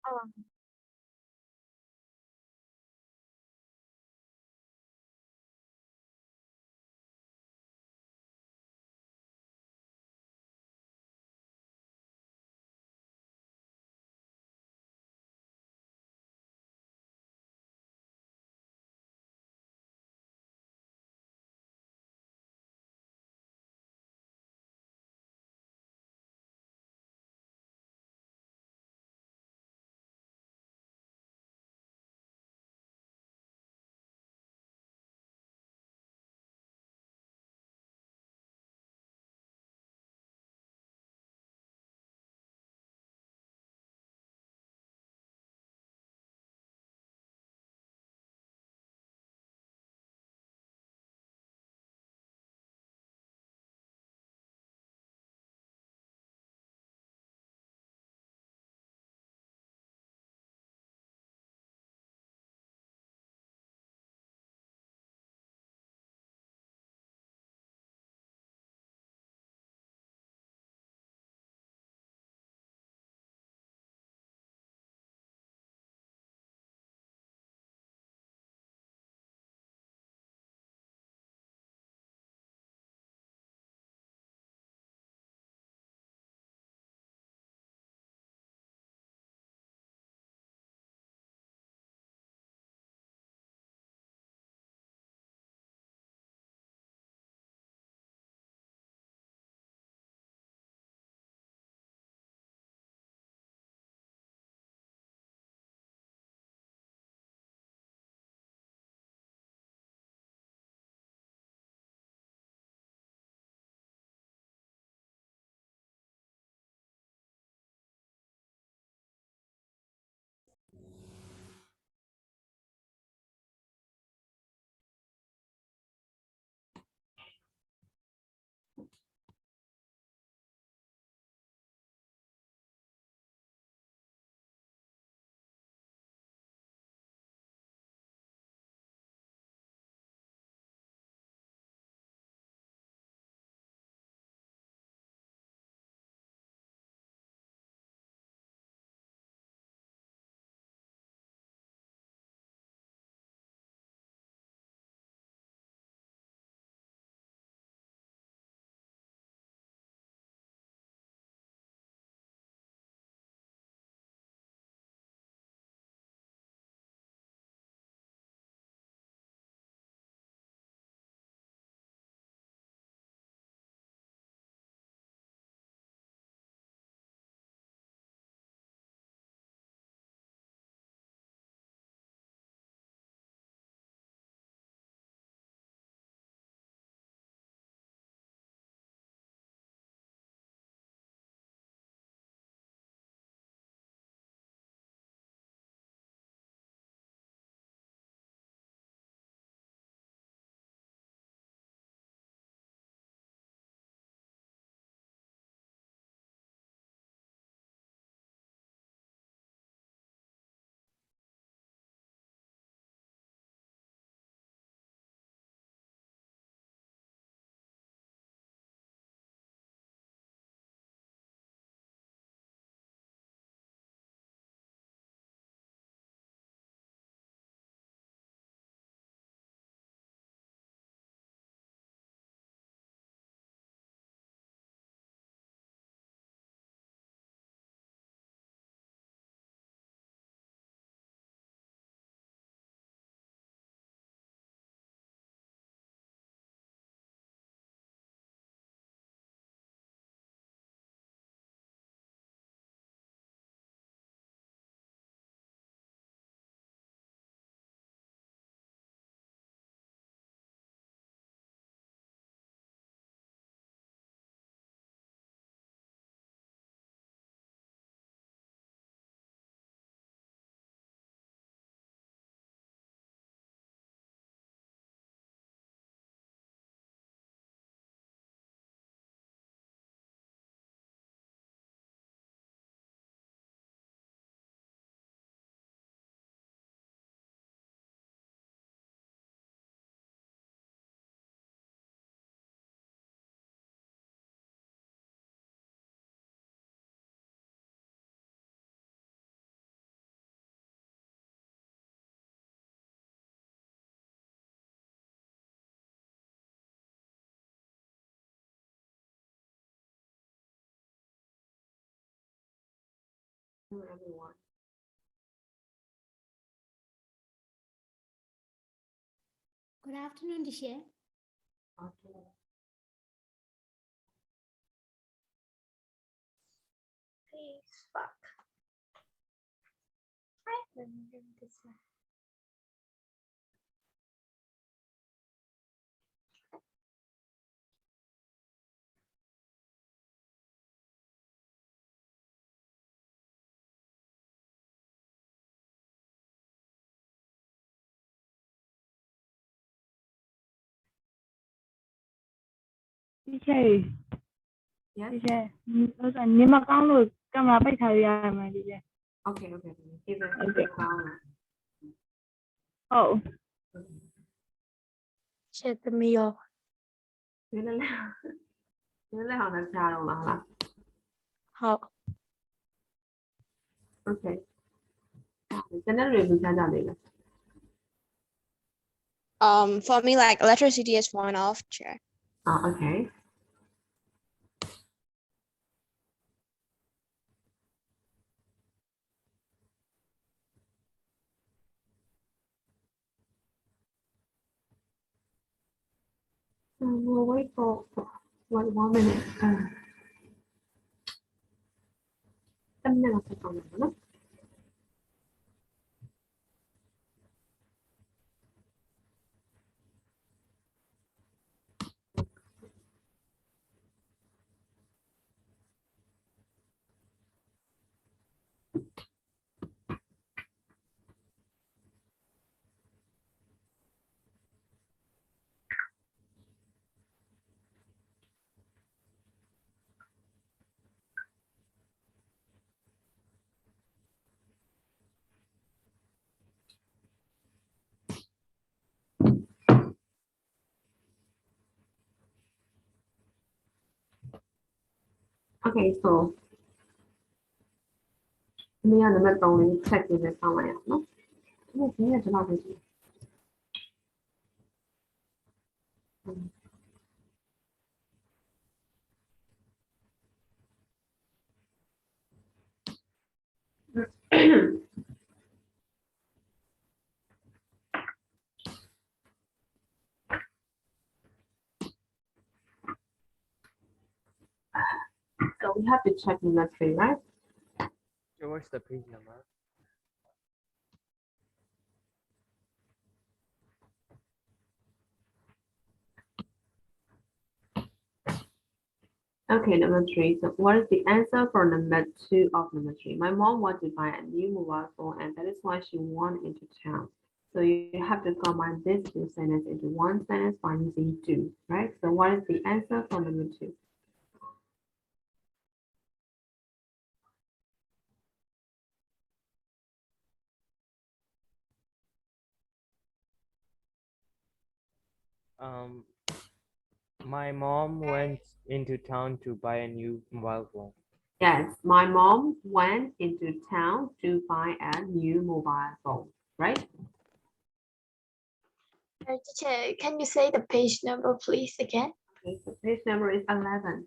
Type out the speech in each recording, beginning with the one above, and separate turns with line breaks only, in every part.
Ờ. Hello, everyone.
Good afternoon, teacher.
Okay.
Please fuck. Let me do this one.
teacher
Yes.
teacher ညီမကောင်းလို့ကင်မရာပိတ်ထားရရမှာ teacher
Okay. Okay. Give it
Okay.
down.
ဟုတ်
Shut me off.
原来好难加入了哈。
好
OK。现在 review 加到哪个？
For me, like electricity is one off, chair.
啊，OK。We'll wait for 1 minute. 3 minutes 정도 나? Okay, so 你要能不能懂你 check 你的上来呀？喏，你也知道这些。So we have to check number 3, right?
So what's the page number?
Okay, number 3. So what is the answer for number 2 of number 3? My mom wants to buy a new mobile phone and that is why she went into town. So you have to combine these two sentences into one sentence by using do, right? So what is the answer for number 2?
My mom went into town to buy a new mobile phone.
Yes, my mom went into town to buy a new mobile phone, right?
Teacher, can you say the page number, please, again?
Okay, so page number is 11.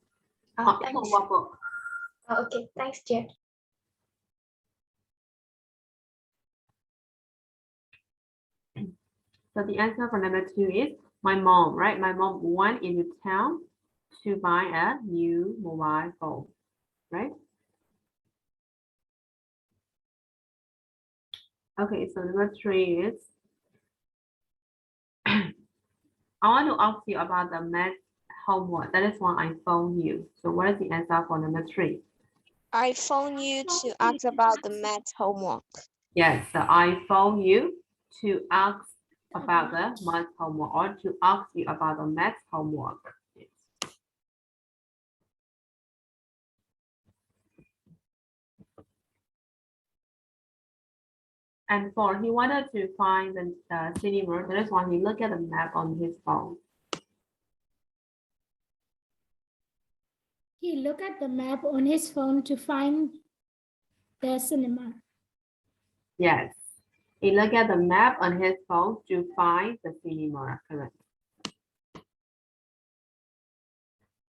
Oh, thanks.
What book?
Oh, okay, thanks, dear.
So the answer for number 2 is my mom, right? My mom went into town to buy a new mobile phone, right? Okay, so number 3 is I want to ask you about the math homework. That is why I phoned you. So what is the answer for number 3?
I phone you to ask about the math homework.
Yes, so I phoned you to ask about the math homework or to ask you about the math homework. And 4, he wanted to find the cinema. That is why he looked at the map on his phone.
He looked at the map on his phone to find the cinema.
Yes, he looked at the map on his phone to find the cinema. Correct.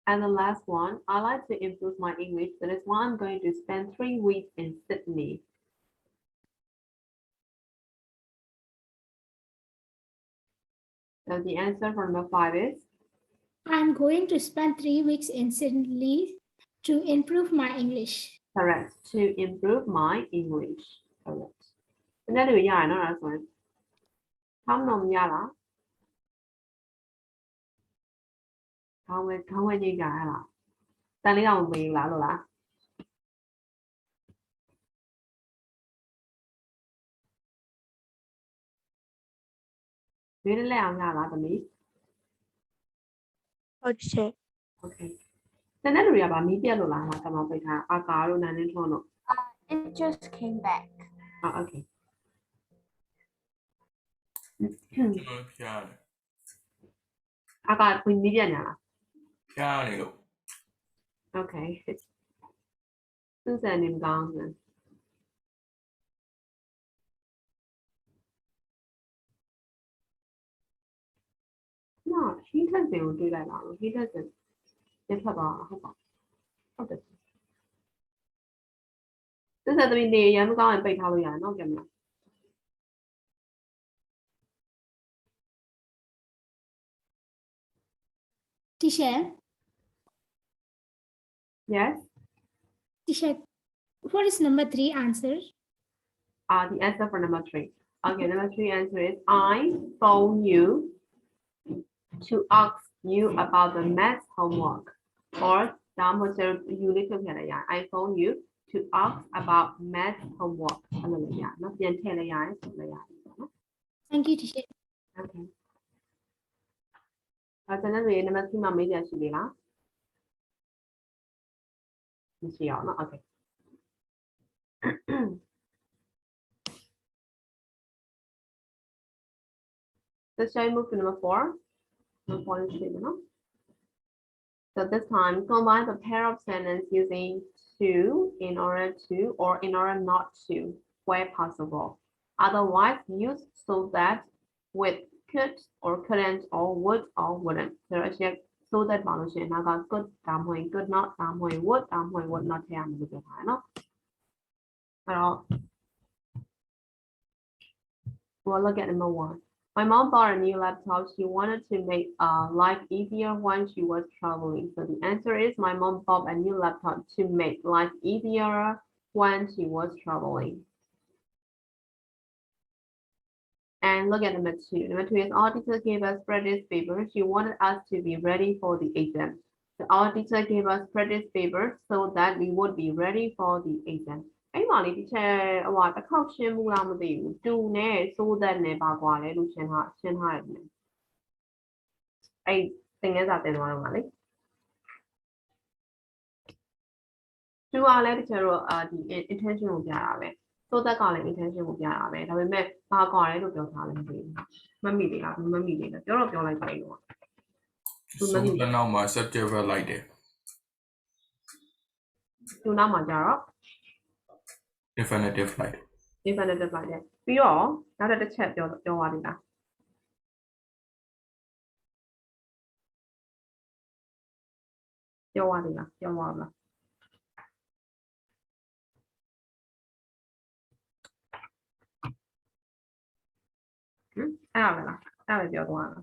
And the last one, I like to improve my English. That is why I'm going to spend 3 weeks in Sydney. So the answer for number 5 is
I'm going to spend 3 weeks in Sydney to improve my English.
correct. To improve my English. Correct. ဒီနေ့တွေရရနော်ဒါဆိုရင်ခေါင်းလုံးရလားခေါင်းဝဲကြီးကြရလားတန်လေးတော့မမေးဘူးလားလို့လားမေးလက်အောင်ရလားသမီး
ဟုတ်ချေ
Okay တနေ့တွေကဗာမီးပြတ်လို့လားဟာကမပိတ်ထားအာကာတို့နာနေထွန်းတို့
It just came back.
Okay
ကျွန်တော်ဖျားတယ်
အာကာမီးပြတ်ညာလား
ဖျားနေလို့
Okay သူစံနေမကောင်းဘူးနော်ဟီးထက်စင်ကိုတွေးလိုက်ပါဦးဟီးထက်စင်ပြတ်ထွက်သွားတာဟုတ်ပါဟုတ်တယ်သူစံသမီးနေရမ်းမကောင်းရင်ပိတ်ထားလို့ရတယ်နော်ကြမလား
Teacher,
Yes
teacher, what is number 3 answer?
The answer for number 3. Okay, number 3 answer is I phone you to ask you about the math homework. Or you little I phone you to ask about math homework.
Thank you, teacher.
Okay. Number 3 မှာမေးကြရှိသေးလားမရှိအောင်နော် Okay. So shall we move to number 4? Number 4 is straight, no? So this time, combine the pair of sentences using to, in order to, or in order not to, where possible. Otherwise, use so that, with, could, or couldn't, or would, or wouldn't. So actually, so that ဘာလို့ရှိရင်နောက်က could ဒါမှမဟုတ် could not ဒါမှမဟုတ် would ဒါမှမဟုတ် would not ထည့်ရမယ်လို့ပြောထားတယ်နော်အဲ့တော့ we'll look at number 1. My mom bought a new laptop. She wanted to make life easier when she was traveling. So the answer is my mom bought a new laptop to make life easier when she was traveling. And look at number 2. Number 2 is our teacher gave us practice paper. She wanted us to be ready for the exam. So our teacher gave us practice paper so that we would be ready for the exam. အဲ့မှာလေ teacher ဟိုတစ်ခေါက်ရှင်းမှုလားမသိဘူးတူနဲ့ so that နဲ့ပါကွာလေလို့ရှင်းထားရတယ်အဲ့သင်ခန်းစာတင်သွားတော့မှာလေတူကလည်း teacher တို့ဒီ intention ကိုပြတာပဲ so that ကလည်း intention ကိုပြတာပဲဒါပေမဲ့ပါကွာလေလို့ပြောထားလည်းမသိဘူးမမိသေးလားမမိသေးလားပြောတော့ပြောလိုက်ပါလေတော့
ဆိုတော့နောက်မှာ subject verb လိုက်တယ်
တူနောက်မှာကြတော့
definitive လိုက်တယ်
definitive လိုက်တယ်ပြီးတော့နောက်တစ်ချက်ပြောသွားပြီလားပြောသွားပြီလားပြောသွားပြီလားအဲ့ဒါပဲလားအဲ့ဒါပဲပြောသွားတာ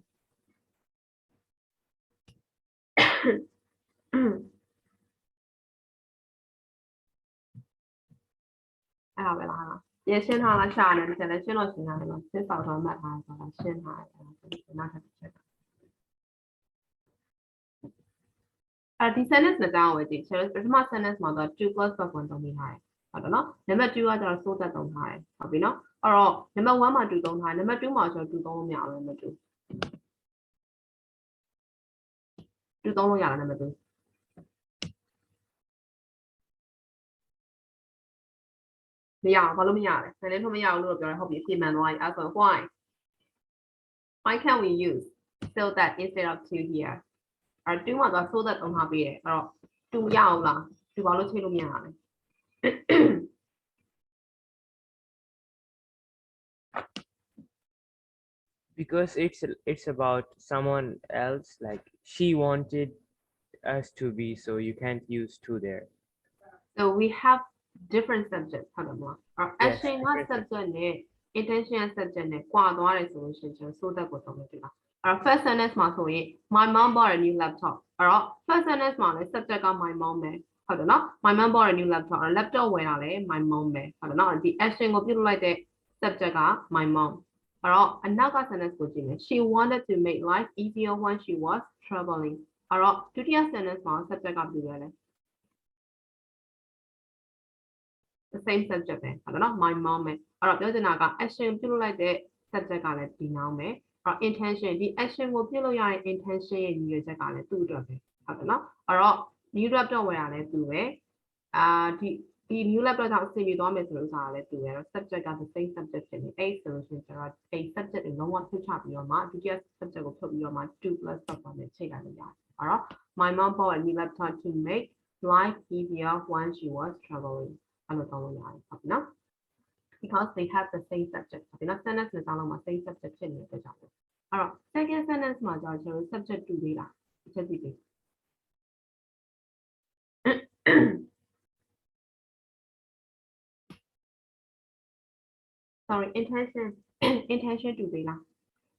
အဲ့ဒါပဲလားရေရှင်းထားလားရှာနေတယ်ကျန်တယ်ရှင်းလို့ရှင်းထားတယ်နော်စစ်ဆောင်တော့မှတ်ထားဆိုတာရှင်းထားတယ်နောက်တစ်ချက်ဒီ sentence နဲ့တောင်းဝယ်ကြည့်ပထမ sentence မှာတော့ 2 plus verb 1သုံးထားတယ်ဟုတ်တယ်နော် number 2ကကျတော့ so that သုံးထားတယ်ဟုတ်ပြီနော်အဲ့တော့ number 1မှာ2သုံးထားတယ် number 2မှာကျတော့2သုံးလို့မရဘူး number 2သုံးလို့ရလား number 2မရဘူးဘာလို့မရလဲဆယ်လေးထုတ်မရဘူးလို့ပြောတယ်ဟုတ်ပြီအပြည့်မှန်သွားပြီအဲ့ဆို why can't we use so that instead of to here အဲ့2မှာတော့ so that သုံးထားပေးတယ်အဲ့တော့2ရအောင်လား2ဘာလို့ချိန်လို့မရလဲ
because it's about someone else, like she wanted S to be, so you can't use to there.
So we have different subjects ဟုတ်တယ်မလားအဲ့
Yes,
action က
different
subject နဲ့ intention က subject နဲ့ကွာသွားတယ်ဆိုလို့ရှိရင်ကျွန်တော် so that ကိုသုံးလို့တွေ့လားအဲ့တော့ first sentence မှာဆိုရင် my mom bought a new laptop အဲ့တော့ first sentence မှာလည်း subject က my mom ပဲဟုတ်တယ်နော် my mom bought a new laptop အဲ့ laptop ဝယ်တာလည်း my mom ပဲဟုတ်တယ်နော်ဒီ action ကိုပြုလုပ်လိုက်တဲ့ subject က my mom အဲ့တော့အနောက်က sentence ကိုကြည့်မယ် she wanted to make life easier when she was traveling အဲ့တော့ဒုတိယ sentence မှာ subject ကဘယ်လိုလဲ the same subject ပဲဟုတ်တယ်နော် my mom ပဲအဲ့တော့ပြောချင်တာက action ပြုလုပ်လိုက်တဲ့ subject ကလည်းဒီနောင်ပဲအဲ့တော့ intention ဒီ action ကိုပြုလုပ်ရတဲ့ intention ရဲ့ရည်ရွယ်ချက်ကလည်းသူ့အတွက်ပဲဟုတ်တယ်နော်အဲ့တော့ new laptop ဝယ်တာလည်းသူပဲဒီ new laptop ကြောင့်အဆင်ပြေသွားမယ်ဆိုလို့ဆိုတာလည်းသူပဲ subject က the same subject ဖြစ်နေအဲ့ဆိုလို့ရှိရင်ကျွန်တော်အဲ့ subject တွေလုံးဝဖြုတ်ချပြီးတော့မှဒုတိယ subject ကိုဖြုတ်ပြီးတော့မှ2 plus subject နဲ့ချိန်လိုက်လို့ရတယ်အဲ့တော့ my mom bought a new laptop to make life easier when she was traveling အဲ့လိုသုံးလို့ရတယ်ဟုတ်ပြီနော် because they have the same subject ဟုတ်ပြီနော် sentence နဲ့တောင်းလို့မှာ same subject ဖြစ်နေတဲ့အတွက်ကြောင့်အဲ့တော့ second sentence မှာကျတော့ကျွန်တော် subject တူသေးလားတစ်ချက်ကြည့်ပေး sorry intention တူသေးလား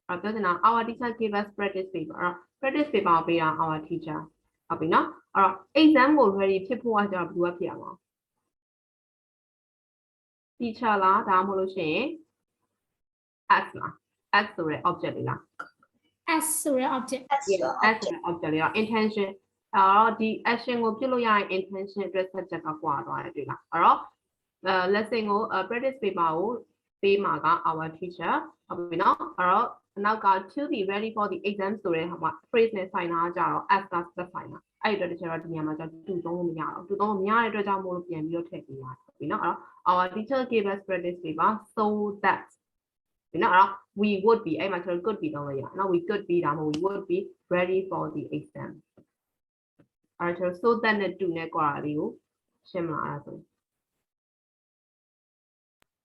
အဲ့တော့ပြောချင်တာ our teacher gave us practice paper အဲ့တော့ practice paper ကိုပေးတာ our teacher ဟုတ်ပြီနော်အဲ့တော့ exam ကို ready ဖြစ်ဖို့ကကျတော့ဘယ်လိုဖြစ်ရမလဲ teacher လားဒါမှမဟုတ်လို့ရှိရင် as လား as ဆိုတဲ့ object လေးလား
S ဆိုတဲ့ object
That's
yes
your
as ဆိုတဲ့ object လေးတော့ intention အဲ့တော့ဒီ action ကိုပြုလုပ်ရရင် intention အတွက် subject ကကွာသွားတယ်တွေ့လားအဲ့တော့lesson ကို practice paper ကိုပေးမှာက our teacher ဟုတ်ပြီနော်အဲ့တော့နောက်က to be ready for the exam ဆိုတဲ့ဟိုမှာ phrase နဲ့ဆိုင်တာကြတော့ as က specify တာအဲ့ဒီအတွက်တချို့တော့ဒီနေရာမှာကျတူသုံးလို့မရတော့တူသုံးလို့မရတဲ့အတွက်ကြောင့်မို့လို့ပြန်ပြီးတော့ထည့်ပေးရတယ်ဟုတ်ပြီနော်အဲ့တော့ our teacher gave us practice paper so that ဒီနော်အဲ့တော့ we would be အဲ့မှာကျွန်တော် could be သုံးလို့ရနော် we could be ဒါမှမဟုတ် we would be ready for the exam အဲ့တော့ so that နဲ့တူနဲ့ကွာလေးကိုရှင်းမလားအဲ့ဒါဆို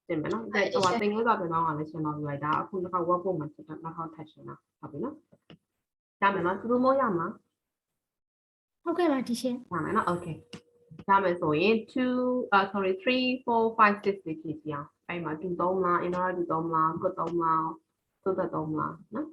ရှင်းမယ်နော်ဒါဟိုသင်္ကေတပြန်တော့လည်းရှင်းတော့ပြလိုက်ဒါအခုတစ်ခါ work book မှာချက်တော့နောက်ထပ်ထပ်ရှင်းတာဟုတ်ပြီနော်ရမယ်နော်သူတို့မို့ရမှာ
ဟုတ်ကဲ့ပါတီရှင်
ရမယ်နော် okay ရမယ်ဆိုရင်3 sorry 3 4 5 6လေးဖြည့်ပြအောင်အဲ့မှာ2 3လား in order to 3လား could 3လား so that 3လားနော်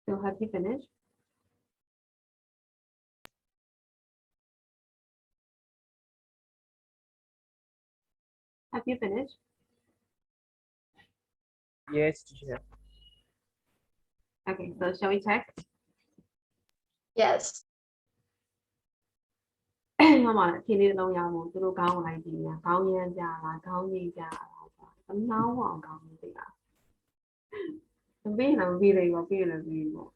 So have you finished? Have you finished?
Yes, teacher.
Okay, so shall we check?
Yes.
ဟောမှာလေဖြေလေးတစ်လုံးရအောင်သူတို့ကောင်းလိုက်ပြီများကောင်းရမ်းကြလားကောင်းကြီးကြလားအနောင်းအောင်ကောင်းနေပြီလားမပြီးလားမပြီးလေရောပြီးလည်းပြီးပေါ့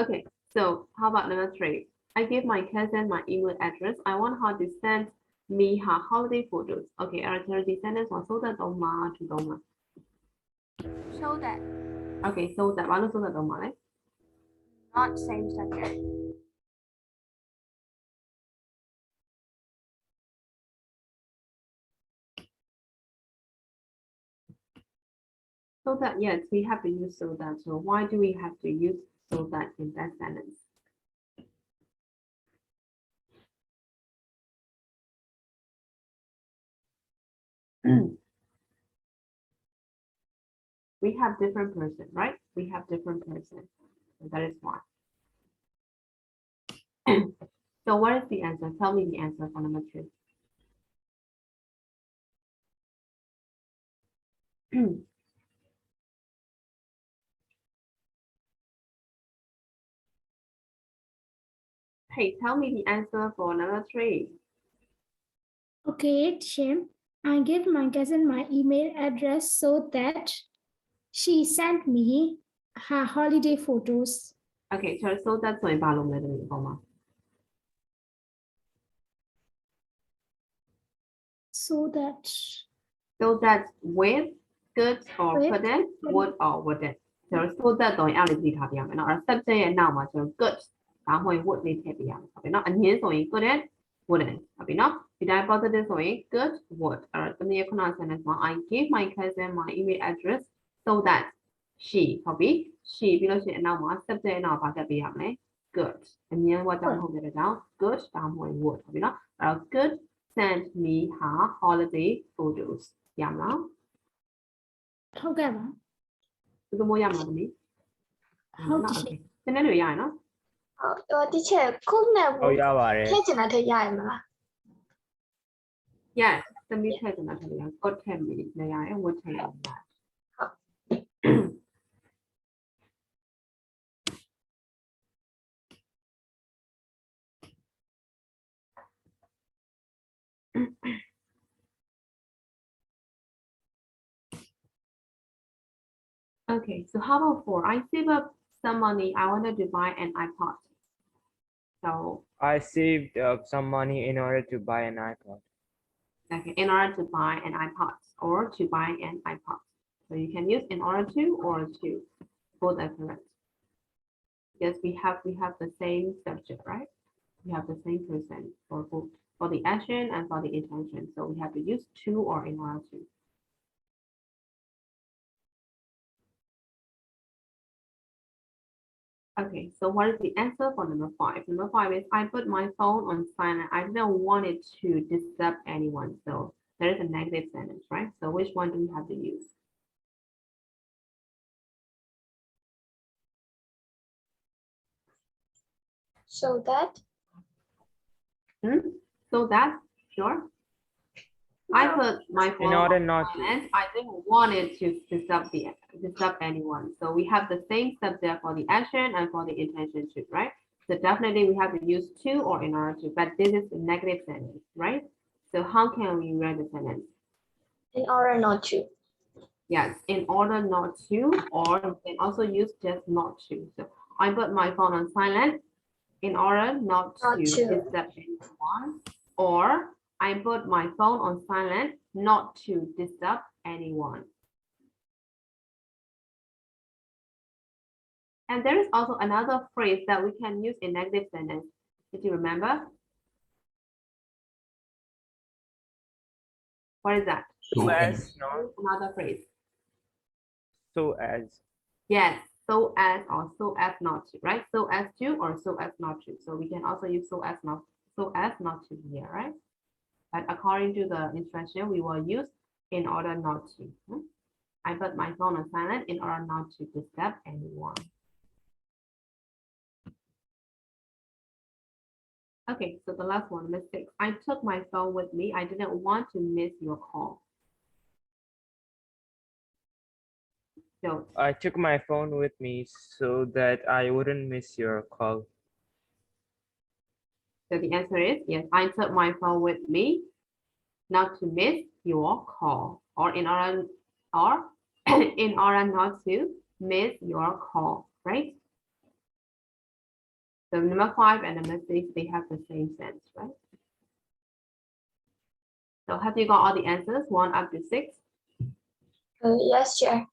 Okay, so how about number 3? I gave my cousin my email address. I want her to send me her holiday photos. Okay, အဲ့ဒါဒီ sentence ကိုစိုးသက်သုံးမှာထူသုံးမှာ
So that
Okay, so that ဘာလို့စိုးသက်သုံးမှာလဲ
not same subject.
So that, yes, we have to use so that. So why do we have to use so that in that sentence? We have different person, right? We have different person. So that is why. So what is the answer? Tell me the answer for number 3. Hey, tell me the answer for number 3.
Okay, Tim. I gave my cousin my email address so that she sent me her holiday photos.
Okay, so that's why ဘာလို့လဲတမီးပေါ့မှာ
So that
So that's with, good or
With,
couldn't, would or wouldn't. So that တော့အဲ့လေးကြည့်ထားပြရမယ်နော်အဲ့ subject ရဲ့နောက်မှာကျွန်တော် good ဒါမှမဟုတ် would လေးထည့်ပြရမယ်ဟုတ်ပြီနော်အငင်းဆိုရင် couldn't, wouldn't ဟုတ်ပြီနော်ဒီတိုင်း positive ဆိုရင် good, would အဲ့တော့တမီးခုန sentence မှာ I gave my cousin my email address so that she ဟုတ်ပြီ she ပြီးလို့ရှိရင်အနောက်မှာ subject ရဲ့နောက်ဘာတက်ပြရမလဲ good အငင်း what ကြောင့်ဟုတ်တဲ့ကြောင့် good ဒါမှမဟုတ် would ဟုတ်ပြီနော်အဲ့တော့ good send me her holiday photos ရမလား
ဟုတ်ကဲ့ပါ
သူတို့မရမှာတမီး
ဟုတ်
နော်
ကဲ့
okay စနေတွေရရင်နော်
teacher ခုနဲ့
ဟုတ်ရပါတယ်
ထည့်ချင်တာထည့်ရရမလား
yes သမီးထည့်ချင်တာထည့်ရ good ထည့်မိနေရရင် would ထည့်ရမှာ Okay, so how about 4? I save up some money. I wanted to buy an iPod. So,
I saved up some money in order to buy an iPod.
okay, in order to buy an iPod or to buy an iPod. So you can use in order to or to, both are correct. Because we have the same subject, right? We have the same person for both, for the action and for the intention. So we have to use to or in order to. Okay, so what is the answer for number 5? Number 5 is I put my phone on silent. I didn't want it to disturb anyone. So there is a negative sentence, right? So which one do we have to use?
so that
So that, sure. I put my phone
In order
on
not to.
silent. I didn't want it to disturb anyone. So we have the same subject for the action and for the intention too, right? So definitely we have to use to or in order to, but this is a negative sentence, right? So how can we read the sentence?
in order not to
Yes, in order not to, or you can also use just not to. So I put my phone on silent in order not
Not
to
to.
disturb anyone, or I put my phone on silent not to disturb anyone. And there is also another phrase that we can use in negative sentence. Did you remember? What is that?
So as, no?
Another phrase.
So as.
Yes, so as or so as not to, right? So as to or so as not to. So we can also use so as not to here, right? But according to the instruction, we will use in order not to. I put my phone on silent in order not to disturb anyone. Okay, so the last one, mistake. I took my phone with me. I didn't want to miss your call. So
I took my phone with me so that I wouldn't miss your call.
So the answer is yes, I took my phone with me not to miss your call, or in order in order not to miss your call, right? So number 5 and number 6, they have the same sense, right? So have you got all the answers, 1 up to 6?
Yes, sure.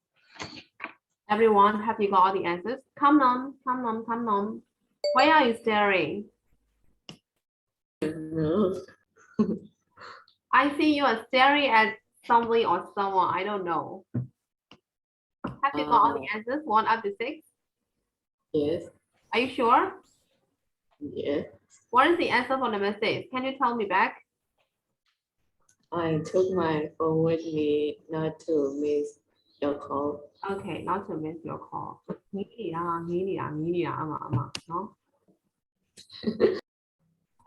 Everyone, have you got all the answers? Come on, come on, come on. Why are you staring? I see you are staring at somebody or someone. I don't know. Have you got all the answers? 1 up to 6?
Yes,
Are you sure?
yes.
What is the answer for number 6? Can you tell me back?
I took my phone with me not to miss your call.
Okay, not to miss your call. nghĩနေတာအမနော်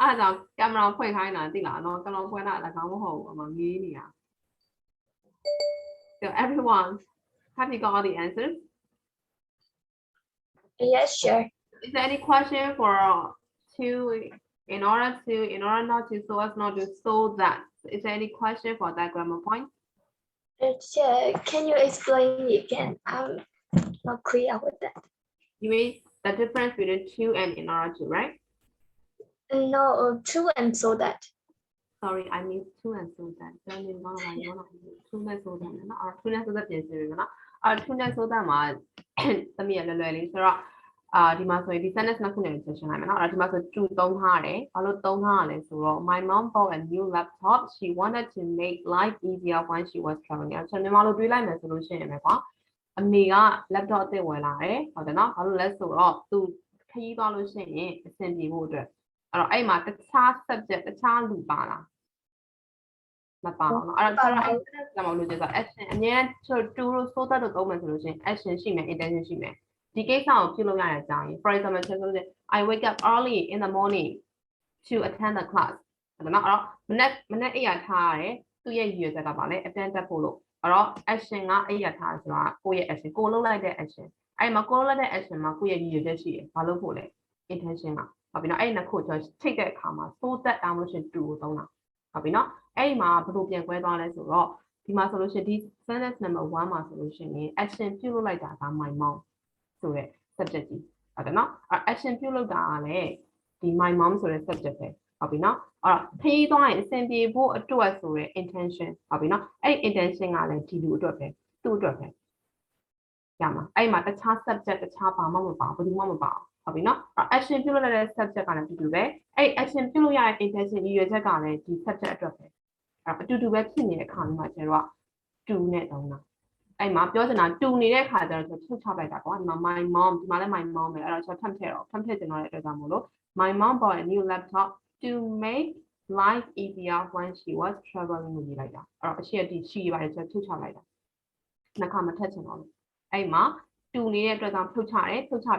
အဲ့ဒါကြောင့်ကင်မရာဖွင့်ခိုင်းတာသိလားနော်ကင်မရာဖွင့်တာလည်းကောင်းမဟုတ်ဘူးအမငေးနေတာ So everyone, have you got all the answers?
Yes, sure.
Is there any question for in order not to, so as not to, so that? Is there any question for that grammar point?
Can you explain it again? I'm not clear with that.
You mean the difference between to and in order to, right?
No, true and so that.
Sorry, I mean to and so that. Don't mean one of my to and so that. Or to and so that is to and so that မှာတမီးရလွယ်လွယ်လေးဆိုတော့ဒီမှာဆိုရင်ဒီ sentence နှစ်ခုနဲ့ဆက်ရှင်းလိုက်မယ်နော်အဲ့ဒါဒီမှာဆို to သုံးထားတယ်ဘာလို့သုံးထားရလဲဆိုတော့ my mom bought a new laptop. She wanted to make life easier when she was traveling. အဲ့ဆိုမြန်မာလိုတွေးလိုက်မယ်ဆိုလို့ရှိရင်ပဲကွာအမေက laptop အသစ်ဝယ်လာတယ်ဟုတ်တယ်နော်ဘာလို့လဲဆိုတော့သူခရီးသွားလို့ရှိရင်အဆင်ပြေဖို့အတွက်အဲ့တော့အဲ့မှာတခြား subject တခြားလူပါလားမပါဘူးနော်အဲ့တော့ကျွန်တော်အဲ့ဒါမှမလို့ကျတော့ action အများဆို to လို့ so that လို့သုံးမယ်ဆိုလို့ရှိရင် action ရှိမယ် intention ရှိမယ်ဒီကိစ္စကိုပြုလုပ်ရတဲ့အကြောင်းရင်း for example ဆိုလို့ I wake up early in the morning to attend the class ဟုတ်နော်အဲ့တော့မနေ့အိယာထားရတယ်သူ့ရဲ့ရည်ရွယ်ချက်ကပါလေ attend တက်ဖို့လို့အဲ့တော့ action ကအိယာထားဆိုတာကိုယ့်ရဲ့ action ကိုလုပ်လိုက်တဲ့ action အဲ့မှာကိုလုပ်လိုက်တဲ့ action မှာကိုယ့်ရဲ့ရည်ရွယ်ချက်ရှိတယ်ဘာလို့ဖို့လဲ intention ကဟုတ်ပြီနော်အဲ့နှစ်ခုကျွန်တော်ထိတ်တဲ့အခါမှာ so that တောင်းလို့ရှိရင် to ကိုသုံးတာဟုတ်ပြီနော်အဲ့ဒီမှာဘယ်လိုပြန်ကွဲသွားလဲဆိုတော့ဒီမှာဆိုလို့ရှိရင်ဒီ sentence number 1မှာဆိုလို့ရှိရင် action ပြုလုပ်လိုက်တာက my mom ဆိုတဲ့ subject ကြီးဟုတ်တယ်နော်အဲ့ action ပြုလုပ်တာကလည်းဒီ my mom ဆိုတဲ့ subject ပဲဟုတ်ပြီနော်အဲ့တော့ခရီးသွားရင်အဆင်ပြေဖို့အတွက်ဆိုတဲ့ intention ဟုတ်ပြီနော်အဲ့ intention ကလည်းဒီလူအတွက်ပဲသူ့အတွက်ပဲရမှာအဲ့မှာတခြား subject တခြားဘာမှမပါဘူးဘယ်သူမှမပါဟုတ်ပြီနော် action ပြုလုပ်ရတဲ့ subject ကလည်းတူတူပဲအဲ့ action ပြုလုပ်ရတဲ့ intention ရည်ရွယ်ချက်ကလည်းဒီ subject အတွက်ပဲအဲ့အတူတူပဲဖြစ်နေတဲ့အခါမျိုးမှာကျတော့ to နဲ့တုံးတာအဲ့မှာပြောချင်တာ to နေတဲ့အခါကျတော့ထုတ်ချလိုက်တာကွာဒီမှာ my mom ဒီမှာလည်း my mom ပဲအဲ့တော့ကျွန်တော်ထပ်ထည့်ကျင်တော့တဲ့အတွက်ကြောင့်မို့လို့ my mom bought a new laptop to make life easier when she was traveling လို့ရေးလိုက်တာအဲ့တော့အရှိအတိရှိပါတယ်ကျွန်တော်ထုတ်ချလိုက်တာနှစ်ခါမထပ်ချင်တော့ဘူးအဲ့မှာ to နေတဲ့အတွက်ကြောင့်ထုတ်ချ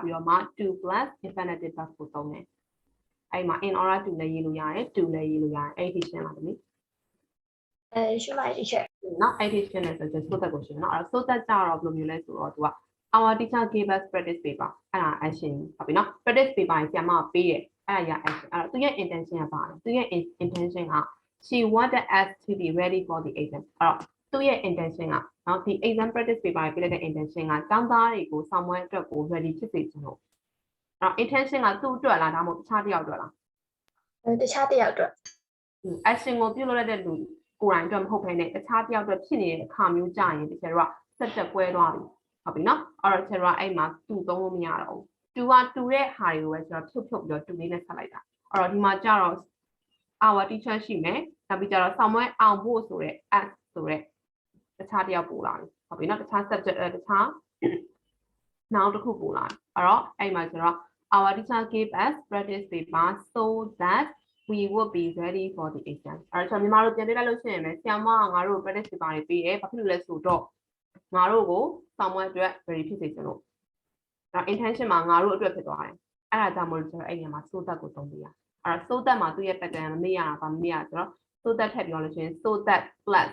ပြီးတော့မှ to plus infinitive verb ကိုသုံးတယ်အဲ့မှာ in order to လည်းရေးလို့ရတယ် to လည်းရေးလို့ရတယ်အဲ့ဒီရှင်းလားတမီး
ရှင်းပါရဲ့ teacher
နော်အဲ့ဒီရှင်းနေဆိုတော့ so that ကိုရှင်းနော်အဲ့တော့ so that ကြတော့ဘယ်လိုမျိုးလဲဆိုတော့သူက our teacher gave us practice paper အဲ့ဒါ action ဟုတ်ပြီနော် practice paper ကြီးဆရာမပေးတယ်အဲ့ဒါရ action အဲ့တော့သူရဲ့ intention ကပါတယ်သူရဲ့ intention က she wanted us to be ready for the exam အဲ့တော့သူရဲ့ intention ကနော်ဒီ exam practice paper ကြီးပေးလိုက်တဲ့ intention ကကျောင်းသားတွေကိုဆောင်းပွဲအတွက်ကို ready ဖြစ်စေချင်လို့အဲ့တော့ intention ကသူ့အတွက်လားဒါမှမဟုတ်တခြားတစ်ယောက်အတွက်လား
တခြားတစ်ယောက်အတွက်
action ကိုပြုလုပ်ရတဲ့လူကိုယ်တိုင်အတွက်မဟုတ်ဘဲနဲ့တခြားတစ်ယောက်အတွက်ဖြစ်နေတဲ့အခါမျိုးကြာရင်တကယ်တော့ဆက်တက်ကွဲသွားပြီဟုတ်ပြီနော်အဲ့တော့ကျွန်တော်အဲ့မှာတူသုံးလို့မရတော့ဘူးတူကတူတဲ့ဟာတွေကိုပဲကျွန်တော်ဖြုတ်ပြီးတော့တူလေးနဲ့ဆက်လိုက်တာအဲ့တော့ဒီမှာကျတော့ our teacher ရှိမယ်နောက်ပြီးကျတော့ဆောင်းပွဲအောင်ဖို့ဆိုတဲ့ as ဆိုတဲ့တခြားတစ်ယောက်ပို့လာပြီဟုတ်ပြီနော်တခြား subject တခြားနောက်တစ်ခုပို့လာအဲ့တော့အဲ့မှာကျတော့ our teacher gave us practice paper so that we will be ready for the exam အဲ့တော့မြန်မာလိုပြန်ပြလိုက်လို့ရှိရင်လည်းဆရာမကငါတို့ practice paper တွေပေးတယ်ဘာဖြစ်လို့လဲဆိုတော့ငါတို့ကိုဆောင်းပွဲအတွက် ready ဖြစ်စေချင်လို့ဒါ intention မှာငါတို့အတွက်ဖြစ်သွားတယ်အဲ့ဒါကြောင့်မို့လို့ကျွန်တော်အဲ့ဒီမှာ so that ကိုသုံးပေးရ so that မှာသူရဲ့ pattern မမေ့ရတာပါမမေ့ရဆိုတော့ so that ထည့်ပြောလို့ရှိရင် so that plus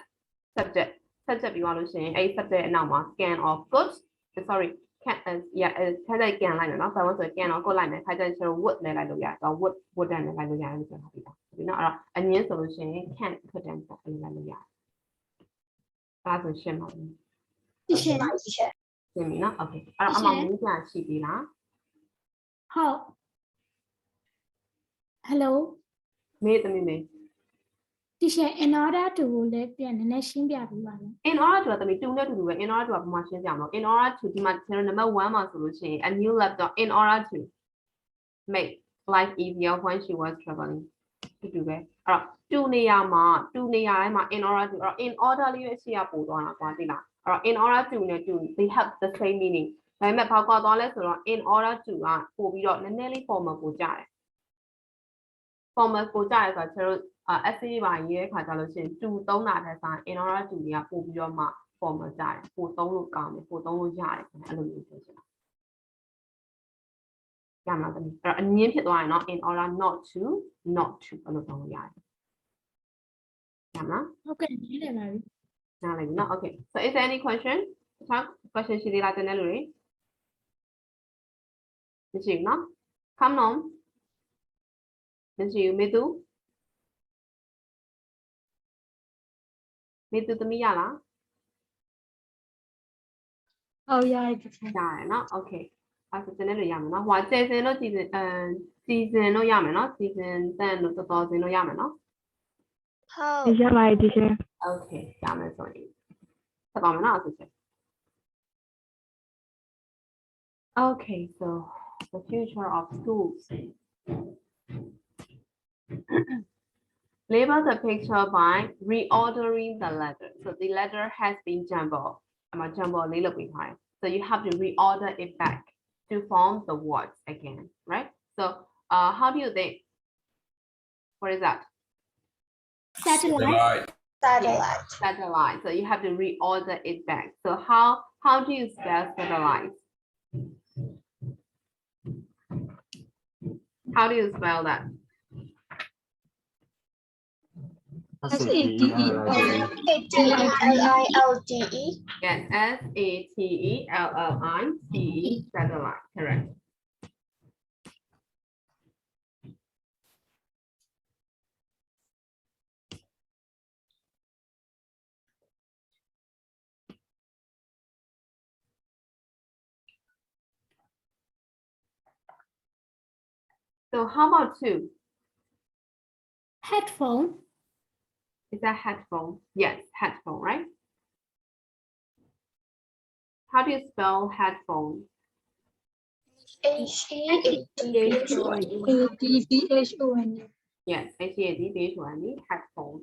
subject ပြီးသွားလို့ရှိရင်အဲ့ subject အနောက်မှာ can of good sorry can yeah ထည့်လိုက် can လိုက်မယ်နော်ဘာလို့ဆို can of good လိုက်မယ်ခါကျရင် would နဲ့လိုက်လို့ရတယ်ဆိုတော့ would နဲ့လိုက်လို့ရတယ်လို့ပြောတာပြီနော်အဲ့တော့အငင်းဆိုလို့ရှိရင် can ထည့်တယ်ဆိုတော့လိုက်လို့ရတယ်ဒါဆိုရှင်းပါပြီ
teacher
ရှင်းပြီနော် okay အဲ့တော့အမှမင်းပြန်ရှိပြီလား
ဟုတ် hello
မေးသမီးမေး
teacher in order to လည်းပြန်နည်းနည်းရှင်းပြပေးပါမယ်
in order to သမီး2နဲ့တူတူပဲ in order to ကဘာမှရှင်းပြမလို့ in order to ဒီမှာ number 1မှာဆိုလို့ရှိရင် a new laptop in order to make life easier when she was traveling တူတူပဲအဲ့တော့2နေရာတိုင်းမှာ in order to အဲ့တော့ in order လေးပဲရှိရပို့သွားတာကွာသိလားအဲ့တော့ in order to နဲ့ to they have the same meaning ဒါပေမဲ့ဘာကွာသွားလဲဆိုတော့ in order to ကပို့ပြီးတော့နည်းနည်းလေး formal ကိုကြားတယ် formal ကိုကြားတယ်ဆိုတော့ကျွန်တော်essay ပါရေးတဲ့ခါကျလို့ရှိရင် to သုံးတာထက်စာ in order to တွေကပို့ပြီးတော့မှ formal ကြားတယ်ပို့သုံးလို့ကောင်းတယ်ပို့သုံးလို့ရတယ်အဲ့လိုမျိုးပြောချင်တာရမှာသမီးအဲ့တော့အငင်းဖြစ်သွားရင်เนาะ in order not to အဲ့လိုသုံးလို့ရတယ်ရမှာ
ဟုတ်ကဲ့နည်းတယ်ပါပြီ
နားလည်ပြီเนาะ okay so is there any question တခြား question ရှိသေးလားတင်တဲ့လူတွေမရှိဘူးเนาะ come on မရှိဘူးမေသူသမီးရလား
ဟုတ်ရပြီ
ရတယ်เนาะ okay အဲ့ဒါတင်တဲ့လူရမယ်เนาะဟိုကျေစင်လို့စီစဉ်လို့ရမယ်เนาะစီစဉ်တန်လို့တော်စင်လို့ရမယ်เนาะ
ဟုတ်
ဒီရပါပြီ teacher
okay ရမယ်ဆိုရင်ဆက်ပါမယ်เนาะအခုချက် okay so the future of schools label the picture by reordering the letter so the letter has been jumbled အမ jumble လေးလုပ်ပေးထားတယ် so you have to reorder it back to form the words again right so how do you think what is that
satellite
Satellite.
so you have to reorder it back so how do you spell satellite how do you spell that
SATELILTE.
yes SATELLITE satellite correct so how about two
headphone
is that headphone yes headphone right how do you spell headphone
HEADPHONE.
yes HEADPHONE headphone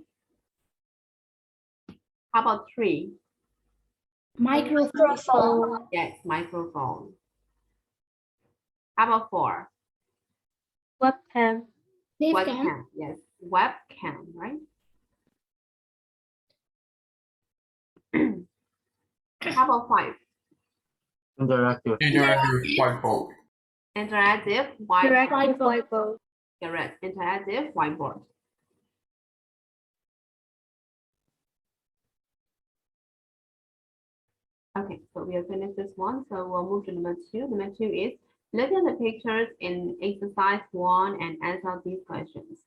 how about three
microphone
yes microphone how about four
webcam
webcam yes webcam right how about five
Interactive.
Whiteboard.
interactive
whiteboard
correct interactive whiteboard okay so we have finished this one so we'll move to number two is look at the pictures in exercise 1 and answer these questions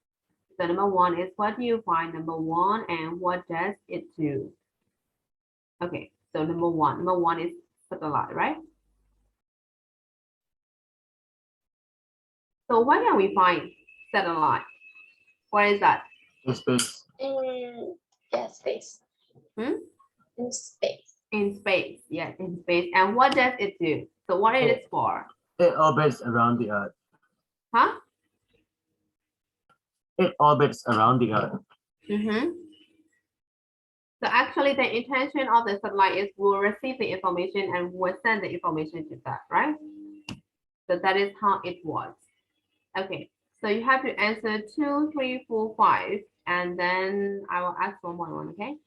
so number 1 is what do you find number 1 and what does it do okay so number one is satellite right so why can we find satellite what is that
Space.
In space.
Hmm?
In space.
in space yes in space and what does it do so what it is for
It orbits around the Earth.
huh
It orbits around the Earth.
So actually the intention of the satellite is we'll receive the information and we'll send the information to that, right? So that is how it works. Okay, so you have to answer 2, 3, 4, 5, and then I will ask one more one, okay?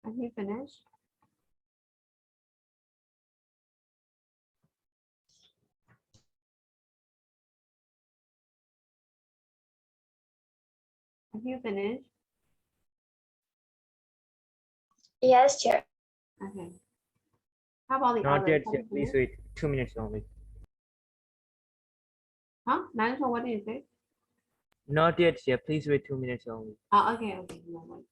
Have you finished? Have you finished?
Yes, teacher.
Okay. How about the
Not
others?
yet,
Have
sir.
you
Please
finished?
wait 2 minutes only.
Huh? Nigel, what did you say?
Not yet, sir. Please wait 2 minutes only.
Oh, okay, no worries.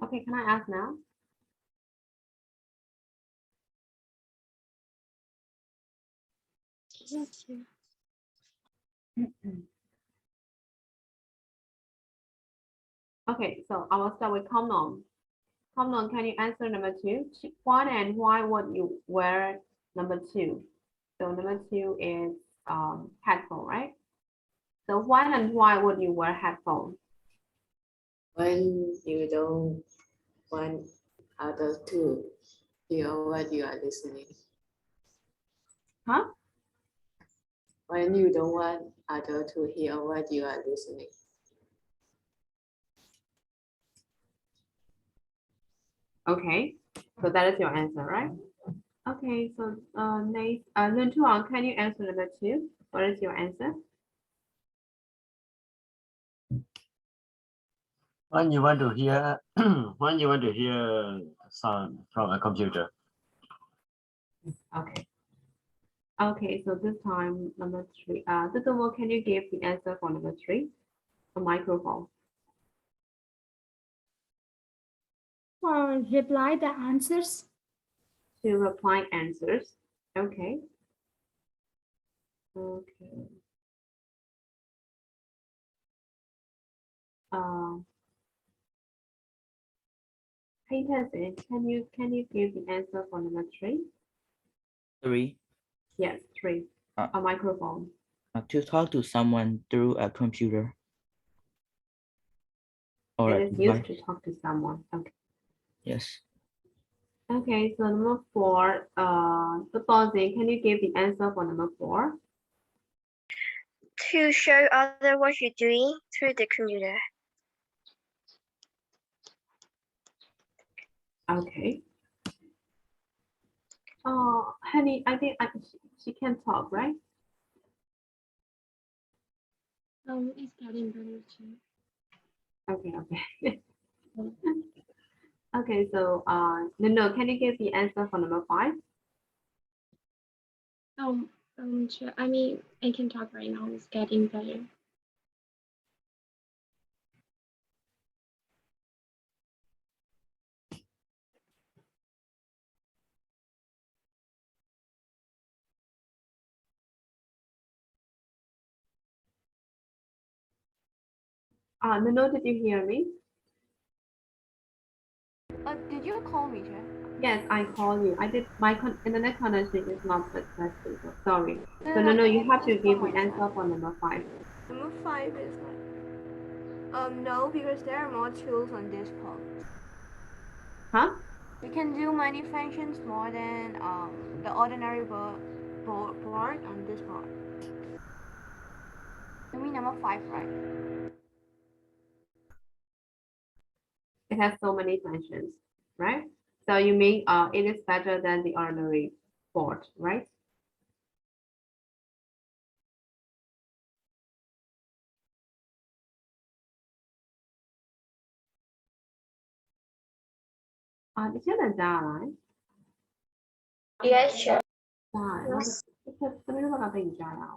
Okay, can I ask now?
Yes, teacher.
Okay, so I will start with Comnon. Comnon, can you answer number 2? What and why would you wear number 2? So number 2 is headphone, right? So when and why would you wear headphone?
When you don't want others to hear what you are listening.
Huh?
When you don't want others to hear what you are listening.
Okay, so that is your answer, right? Okay, so Nate, Luntuan, can you answer number 2? What is your answer?
When you want to hear when you want to hear sound from a computer.
Okay. Okay, so this time number 3. Tutumo, can you give the answer for number 3? A microphone.
Reply the answers.
To reply answers. Okay. Okay. Hey Tessie, can you give the answer for number 3?
3.
Yes, 3. A microphone.
To talk to someone through a computer or
It
a
is used
device.
to talk to someone. Okay.
Yes.
Okay, so number 4, supposing, can you give the answer for number 4?
To show other what you're doing through the computer.
Okay. Honey, I think she can talk, right?
It's getting better too.
Okay, okay. Okay, so no, can you give the answer for number 5?
Sure. I mean, I can talk right now. It's getting better.
No, did you hear me?
Did you call me, Chair?
Yes, I call you. I did. My internet connection is not successful. So sorry.
No,
So
no,
no,
no,
you have to
it's
give
for
the
myself.
answer for number 5.
Number 5 is like, no, because there are more tools on this part.
Huh?
We can do many functions more than the ordinary board on this part. You mean number 5, right?
It has so many functions, right? So you mean it is better than the ordinary board, right? Thì trước là già rồi.
Yes, sure.
Già, nóไม่รู้ว่าเราเป็นgià nào.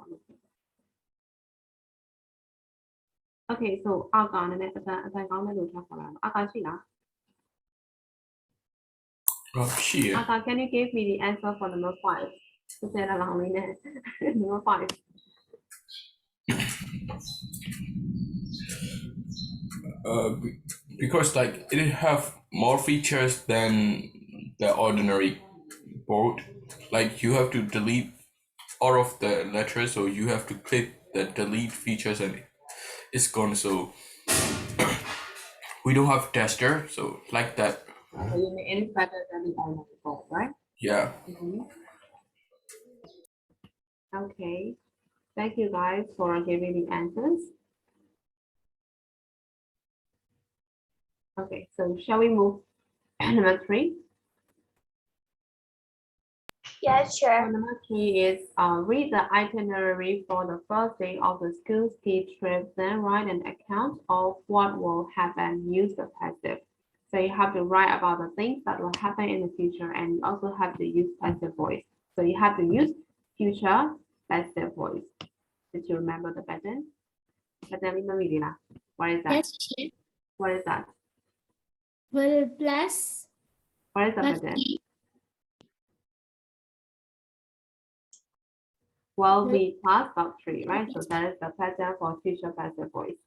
Okay, so อาการเนี่ยอาจารย์ก็ไม่รู้จักอะไรอาการရှိလား
Here.
อาการ can you give me the answer for number 5? သူစဲလာအောင်လေးနဲ့ number 5.
Because like it have more features than the ordinary board. Like you have to delete all of the letters, so you have to click the delete features and it's gone. So we don't have tester, so like that.
So you mean it is better than the ordinary board, right?
Yeah.
Okay. Thank you guys for giving the answers. Okay, so shall we move number 3?
Yes, sure.
Number 3 is read the itinerary for the first day of the school ski trip, then write an account of what will happen. Use the passive. So you have to write about the things that will happen in the future, and you also have to use passive voice. So you have to use future passive voice. Did you remember the pattern? Pattern what is that?
Yes, Chair.
What is that?
Will plus
What is the
plus
pattern?
E.
Will be plus about 3, right? So that is the pattern for future passive voice.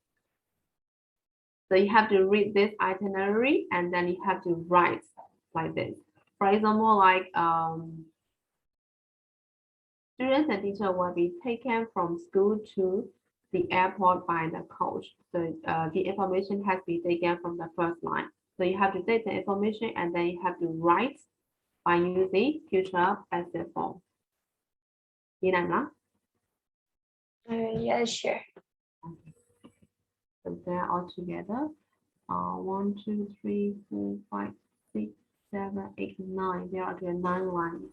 So you have to read this itinerary and then you have to write like this. For example, like students and teacher will be taken from school to the airport by the coach. So the information has to be taken from the first line. So you have to take the information and then you have to write by using future passive form. You know?
Yes, sure.
So they're all together. 1, 2, 3, 4, 5, 6, 7, 8, 9. There are 9 lines.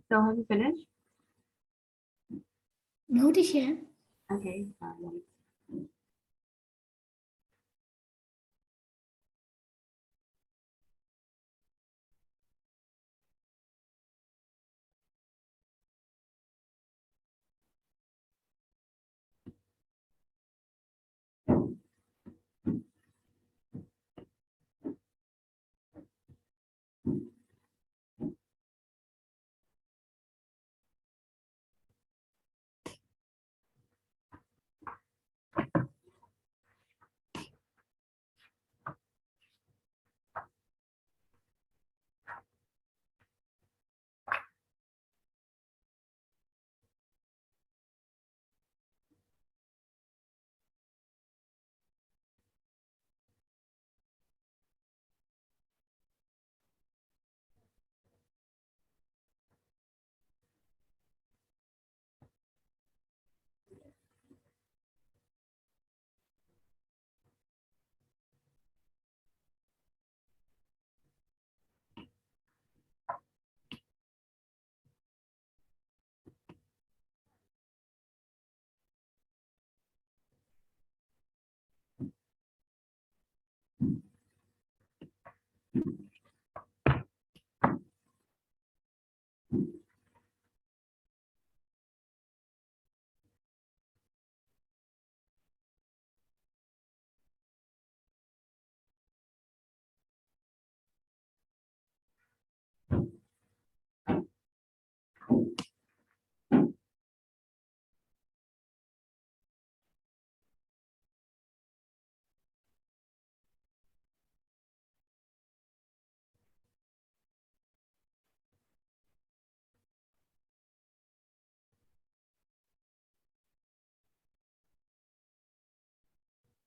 So have you finished?
No, teacher.
Okay.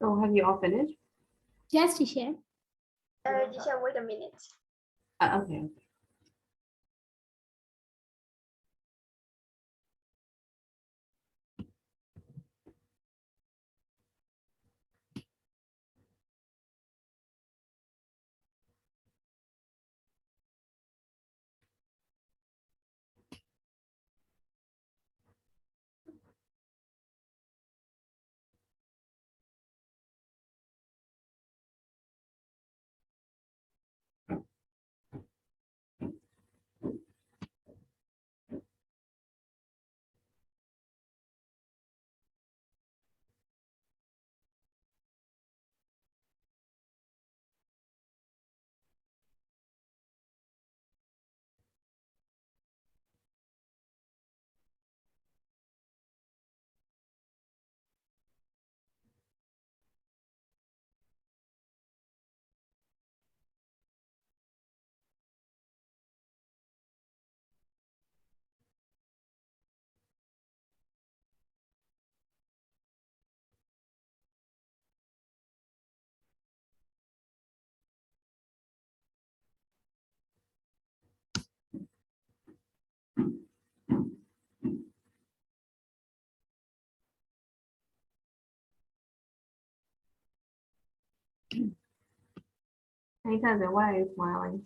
So have you all finished?
Yes, teacher.
Teacher, wait a minute.
Okay. Hey cousin, why are you smiling?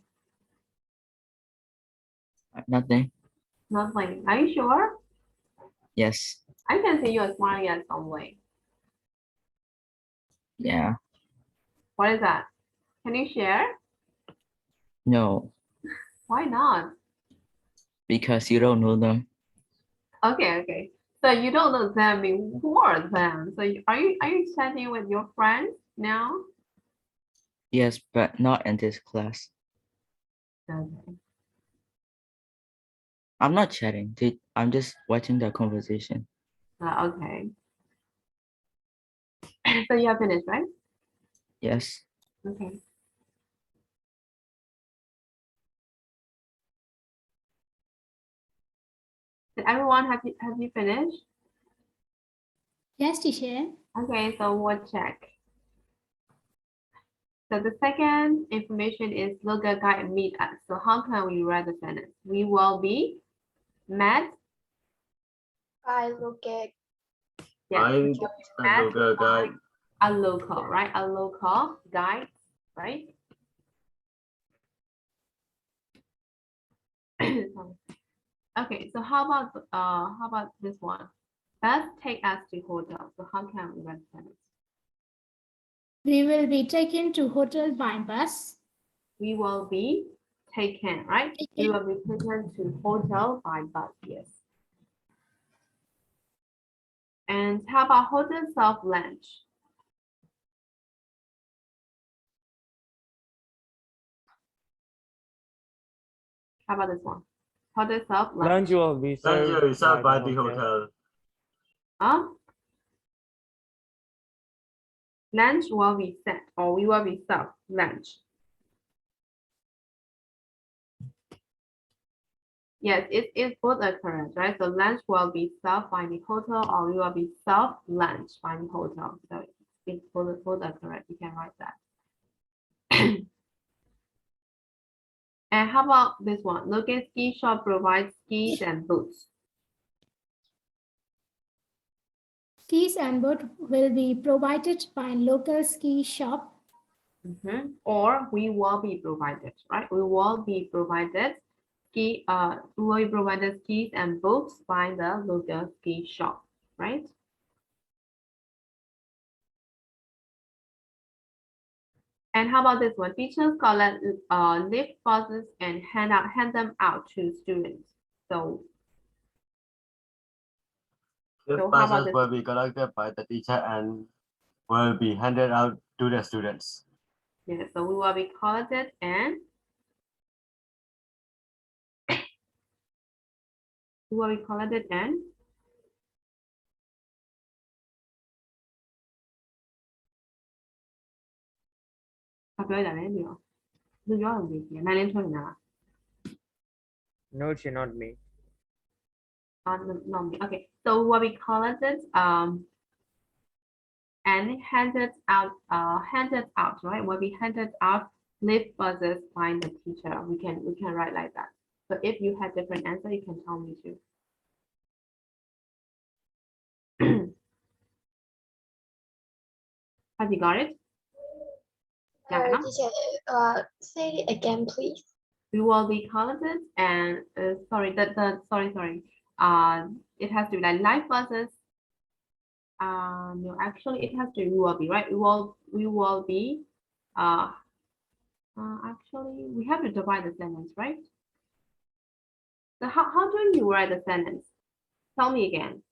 Nothing.
Nothing. Are you sure?
Yes.
I can see you are smiling at some way.
Yeah.
What is that? Can you share?
No,
Why not?
because you don't know them.
Okay. So you don't know them before them. So are you chatting with your friends now?
Yes, but not in this class.
Okay.
I'm not chatting. I'm just watching the conversation.
Okay. So you have finished, right?
Yes.
Okay. Did everyone have you finished?
Yes, teacher.
Okay, so we'll check. So the second information is look at guide and meet us. So how can we write the sentence? We will be met.
I look at
Yes, we
I
will be met
local
by
guide.
a local, right? A local guide, right? Okay, so how about this one? Bus take us to hotel. So how can we write the sentence?
We will be taken to hotel by bus.
We will be taken, right? We will be taken to hotel by bus, yes. And how about hotel serve lunch? How about this one? Hotel serve lunch.
Lunch will be served
Reserved by
by
the hotel.
Huh? Lunch will be set or we will be served lunch. Yes, it's both are correct, right? So lunch will be served by the hotel or we will be served lunch by the hotel. So it's both are correct. You can write that. And how about this one? Local ski shop provides skis and boots.
Skis and boat will be provided by local ski shop.
Or we will be provided, right? We will be provided we will be provided skis and boots by the local ski shop, right? And how about this one? Teachers collect lift buses and hand them out to students. So
The
how about
buses
this?
will be collected by the teacher and will be handed out to the students.
Yeah, so we will be collected and we will be collected and
No, it's not me.
not me. Okay, so we will be collected and handed out, right? Will be handed out lift buses by the teacher. We can write like that. So if you have different answer, you can tell me too. Have you got it? Yeah, no?
teacher, say it again, please.
We will be collected and sorry, sorry. It has to be like live buses. No, actually it has to be we will be, right? We will be actually we have to divide the sentence, right? So how do you write the sentence? Tell me again.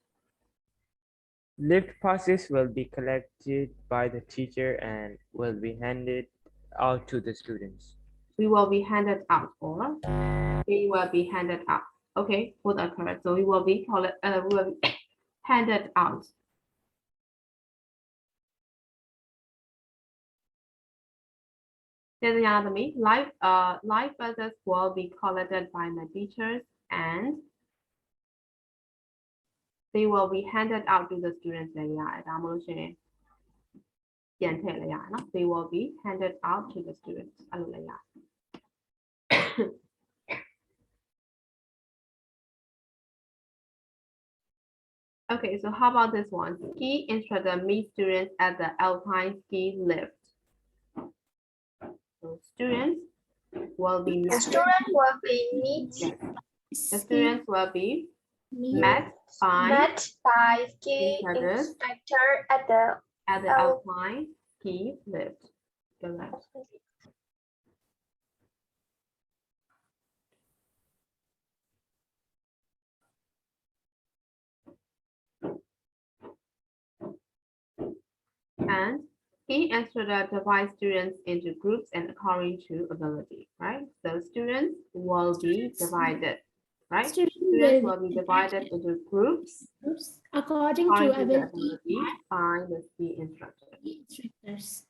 Lift passes will be collected by the teacher and will be handed out to the students.
We will be handed out or we will be handed out. Okay, both are correct. So we will be handed out. There's another me. Live buses will be collected by my teachers and they will be handed out to the students လည်းရတယ်ဒါမှမဟုတ်ရှင်ပြန်ထည့်လိုက်ရတယ်နော် they will be handed out to the students အဲ့လိုလည်းရတယ် Okay, so how about this one? Ski instructor meets students at the alpine ski lift. So students will be
The student will be
yes. The students will be met
by ski
instructors
instructor at the
alpine ski lift. Correct. And each instructor divides students into groups and according to ability, right? So students will be divided, right?
Students
Students
will
will be divided into groups
according
according
to
to their
ability
ability by the key instructor.
instructors.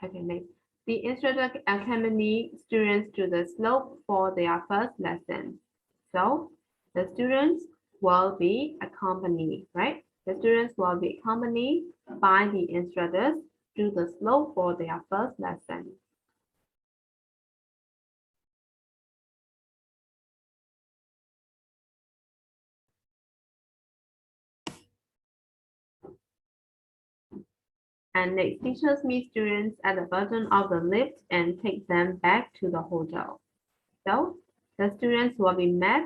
Okay, next. The instructor accompany students to the slope for their first lesson. So the students will be accompanied, right? The students will be accompanied by the instructors to the slope for their first lesson. And next, teachers meet students at the bottom of the lift and take them back to the hotel. So the students will be met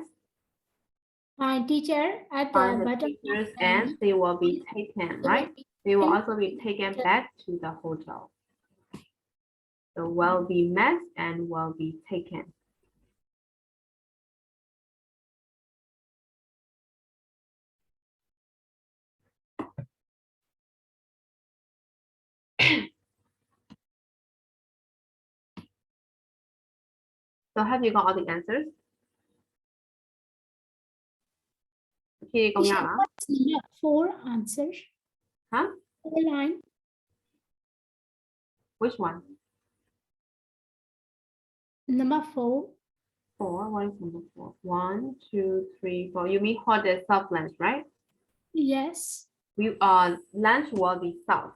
My teacher at
by
the
the
bottom
teachers
of the
and they will be taken, right? They will also be taken back to the hotel. So will be met and will be taken. So have you got all the answers? Okay, công
Teacher,
nhận hả?
what's number 4 answer?
Huh?
4 line.
Which one?
Number 4.
4. What is number 4? 1, 2, 3, 4. You mean hot and soft lunch, right?
Yes.
We lunch will be soft.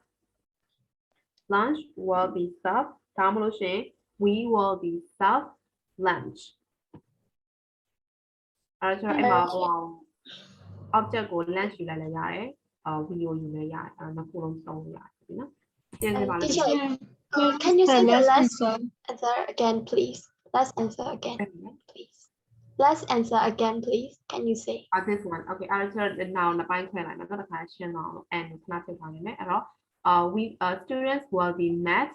Lunch will be soft. We will be soft lunch. Alright, so em bảo object của lunch ယူလိုက်လည်းရတယ်။ video ယူလည်းရတယ်။နှစ်ခုလုံးသုံးရတယ်နော်။
Teacher, can you say the last answer again, please? Last answer again, please. Last answer again, please. Can you say?
This one. Okay, alright, so now နှစ်ပိုင်းခွဲလိုက်မယ်။နောက်တစ်ခါရှင်းအောင် and ခဏပြထားနေမယ်။အဲ့တော့we students will be met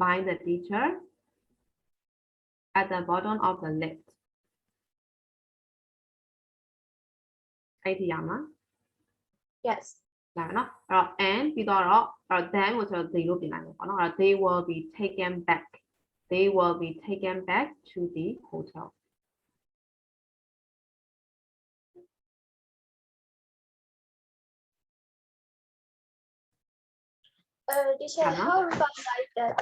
by the teacher at the bottom of the lift. အဲ့ဒီရမှာ
Yes.
လာနော်အဲ့တော့ and ပြီးတော့then ကိုကျွန်တော် they လို့ပြင်လိုက်မယ်ပေါ့နော်အဲ့တော့ they will be taken back. They will be taken back to the hotel.
Teacher, how about like that?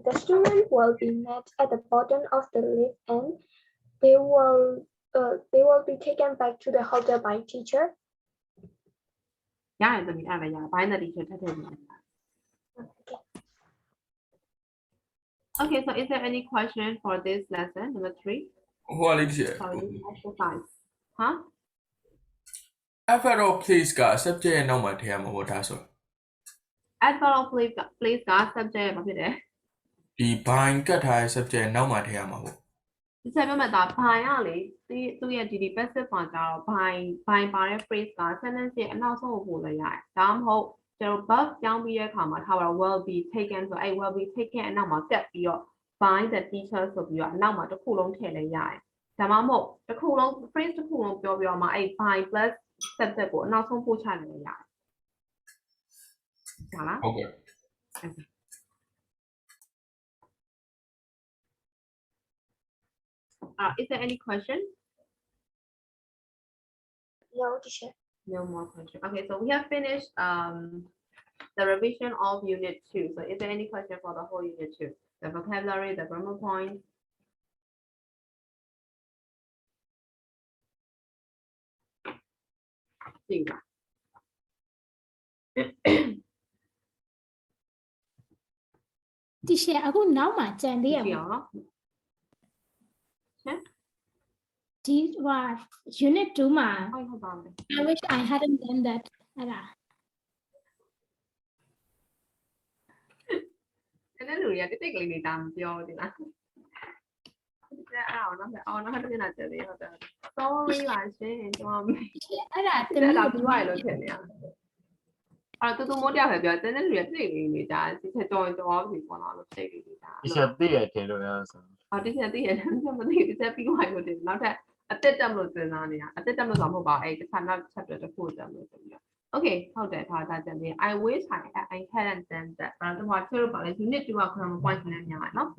The student will be met at the bottom of the lift and they will be taken back to the hotel by teacher.
ရတယ်သမီးအဲ့ပဲရ by the teacher ထပ်ထည့်ပြင်လိုက် Okay, so is there any question for this lesson number 3?
ဟိုလေးချက်
Sorry, exercise. Huh?
Adverb of place က subject ရဲ့နောက်မှာထည့်ရမှာပေါ့ဒါဆို
Adverb of place က subject ရဲ့ဘာဖြစ်လဲ
ဒီ by ကတ်ထားတဲ့ subject ရဲ့နောက်မှာထည့်ရမှာပေါ့
ဒီချက်ပြောမှဒါ by ရလေသူ့ရဲ့ဒီ passive မှာကျတော့ by ပါတဲ့ phrase က sentence ရဲ့အနောက်ဆုံးကိုပို့လိုက်ရတယ်ဒါမှမဟုတ်ကျွန်တော် verb ပြောင်းပြီးတဲ့အခါမှာထားပါတော့ will be taken ဆိုအဲ့ will be taken အနောက်မှာတက်ပြီးတော့ by the teacher ဆိုပြီးတော့အနောက်မှာတစ်ခုလုံးထည့်လိုက်ရတယ်ဒါမှမဟုတ်တစ်ခုလုံး phrase တစ်ခုလုံးပြောပြီးတော့မှအဲ့ by plus subject ကိုအနောက်ဆုံးပို့ချလိုက်ရတယ်ဟုတ်လား
ဟုတ်ကဲ့
Is there any question?
No, teacher.
No more question. Okay, so we have finished the revision of unit 2. So is there any question for the whole unit 2? The vocabulary, the grammar points.
Teacher, အခုနောက်မှကြံသေးရမှာ unit 2မှာ I wish I hadn't done that အဲ့ဒါ
အဲ့လူတွေကတိတ်ကလေးနေတာမပြောဘူးဒီလားအဲ့အောင်နောက်တစ်နေ့ကျသေးဟုတ်တယ် sorry ပါရှင်ကျွန်တော်
အဲ့ဒါတ
အဲ့
မီး
ဒါပြောရလို့ထင်နေရအဲ့တူတူမိုးတယောက်ပဲပြောတဲ့လူတွေတိတ်ကလေးနေတာဒီချက်ကြော်ပြီပေါ့နော်လို့တိတ်ကလေးနေတာ
ဒီချက်သိရထင်လို့ရဆို
ဒီချက်သိရတယ်မသိဘူးဒီချက်ပြီးသွားလို့တင်နောက်ထပ် အတက်တက်မလို့စဉ်းစားနေတာအတက်တက်မလို့ဆိုမဟုတ်ပါအဲ့တစ်ခါနောက် chapter တစ်ခုတက်လို့ဆိုပြီးတော့ okay ဟုတ်တယ်ဒါကြတယ် I wish I hadn't done that အဲ့တော့ဘာဖြစ်လို့ပါလဲ unit 2ကခဏမ point နဲ့များတယ်နော်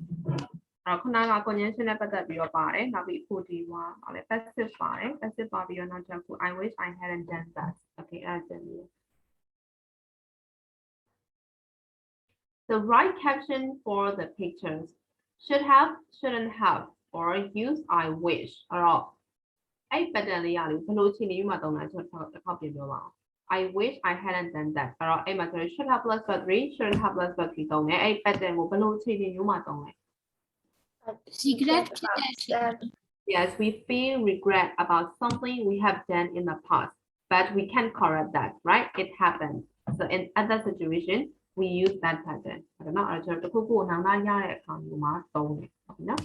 အဲ့ခုနက conjunction နဲ့ပတ်သက်ပြီးတော့ပါတယ်နောက်ပြီး 41ပါလေ passive ပါတယ် passive ပါပြီးတော့နောက်တစ်ခု I wish I hadn't done that okay အဲ့ဒါကြတယ် The right caption for the pictures should have, shouldn't have, or use I wish. အဲ့တော့အဲ့ pattern လေးရလို့ဘယ်လိုအခြေအနေမျိုးမှာတုံးလဲဆိုတော့တစ်ခေါက်ပြင်ပြောပါအောင် I wish I hadn't done that အဲ့တော့အဲ့မှာဆို should have plus but 3 shouldn't have plus but 3တုံးတယ်အဲ့ pattern ကိုဘယ်လိုအခြေအနေမျိုးမှာတုံးလဲ
Regret
Yes, we feel regret about something we have done in the past, but we can't correct that, right? It happened. So in other situation, we use that pattern. အဲ့တော့အဲ့တော့တစ်ခုခုကိုနောက်နောက်ရတဲ့အခါမျိုးမှာသုံးတယ်ဟုတ်နော်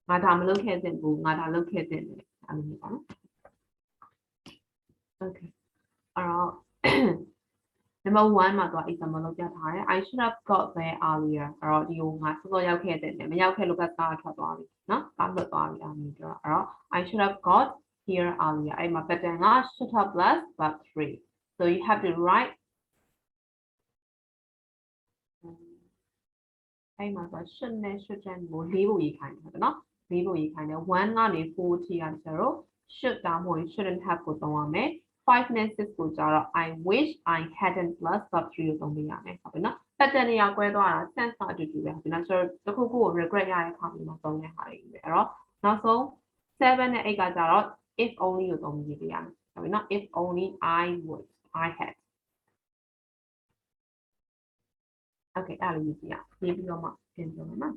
ငါဒါမလုပ်ခဲ့သင့်ဘူးငါဒါလုပ်ခဲ့သင့်တယ်အဲ့လိုမျိုးပါနော် Okay အဲ့တော့ number 1မှာတော့ example လုပ်ပြထားတယ် I should have got there earlier အဲ့တော့ဒီကိုငါစောစောရောက်ခဲ့တဲ့မရောက်ခဲ့လို့ကကားထွက်သွားပြီနော်ကားလွတ်သွားပြီအဲ့လိုပြောအဲ့တော့ I should have got here earlier အဲ့မှာ pattern က should have plus but 3 so you have to write အဲ့မှာဆို should နဲ့ shouldn't ကို၄ဖို့ရေးခိုင်းတယ်ဟုတ်တယ်နော်၄ဖို့ရေးခိုင်းတယ်1ကနေ4ထိကကျတော့ should ဒါမှမဟုတ် shouldn't have ကိုသုံးရမယ်5နဲ့6ကိုကျတော့ I wish I hadn't plus but 3ကိုသုံးပေးရမယ်ဟုတ်ပြီနော် pattern တွေကကွဲသွားတာ sense ကအတူတူပဲဟုတ်ပြီနော်ဆိုတော့တစ်ခုခုကို regret ရတဲ့အခါမှာသုံးတဲ့ဟာတွေပဲအဲ့တော့နောက်ဆုံး7နဲ့8ကကျတော့ if only ကိုသုံးပြီးရေးရမယ်ဟုတ်ပြီနော် if only I would I had Okay အဲ့လိုရေးပြရရေးပြီးတော့မှပြင်ပြမယ်နော်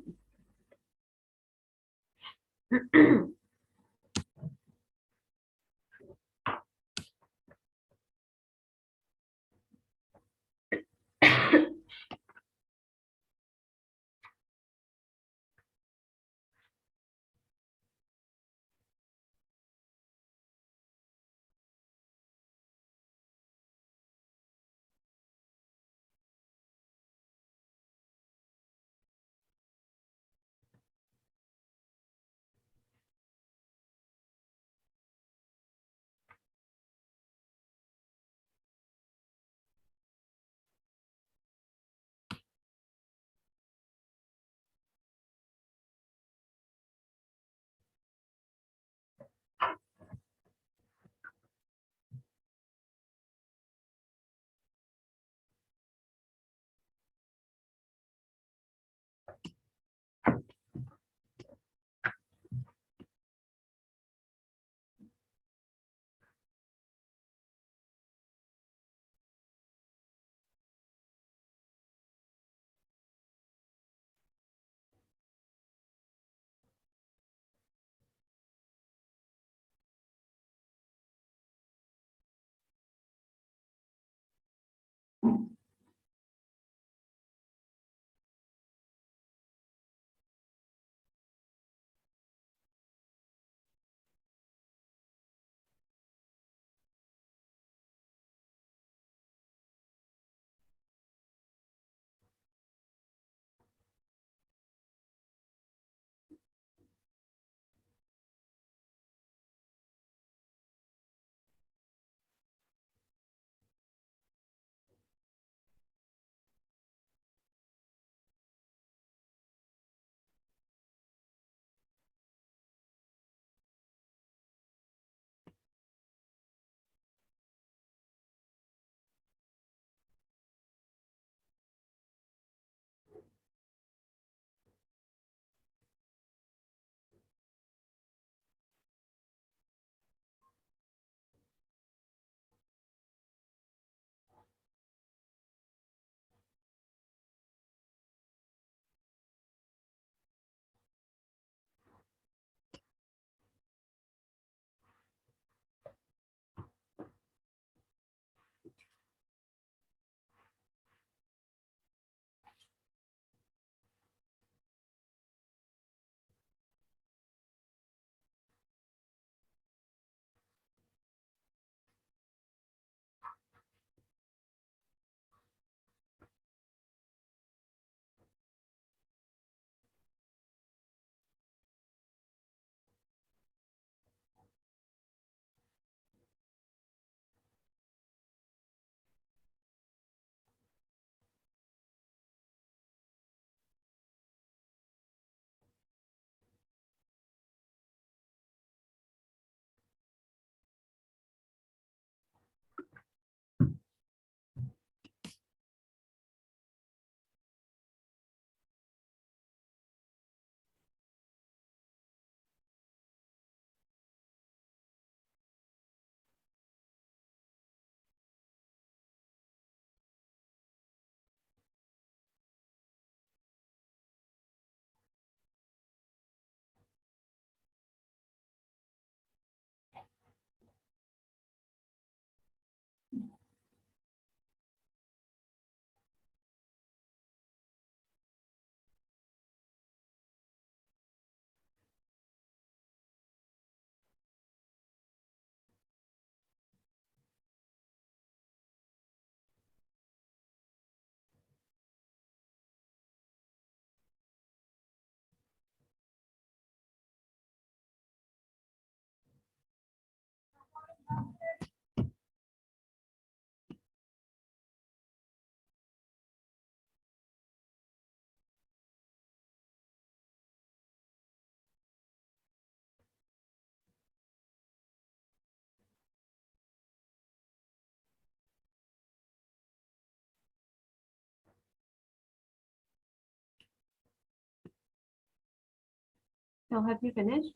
So have you finished?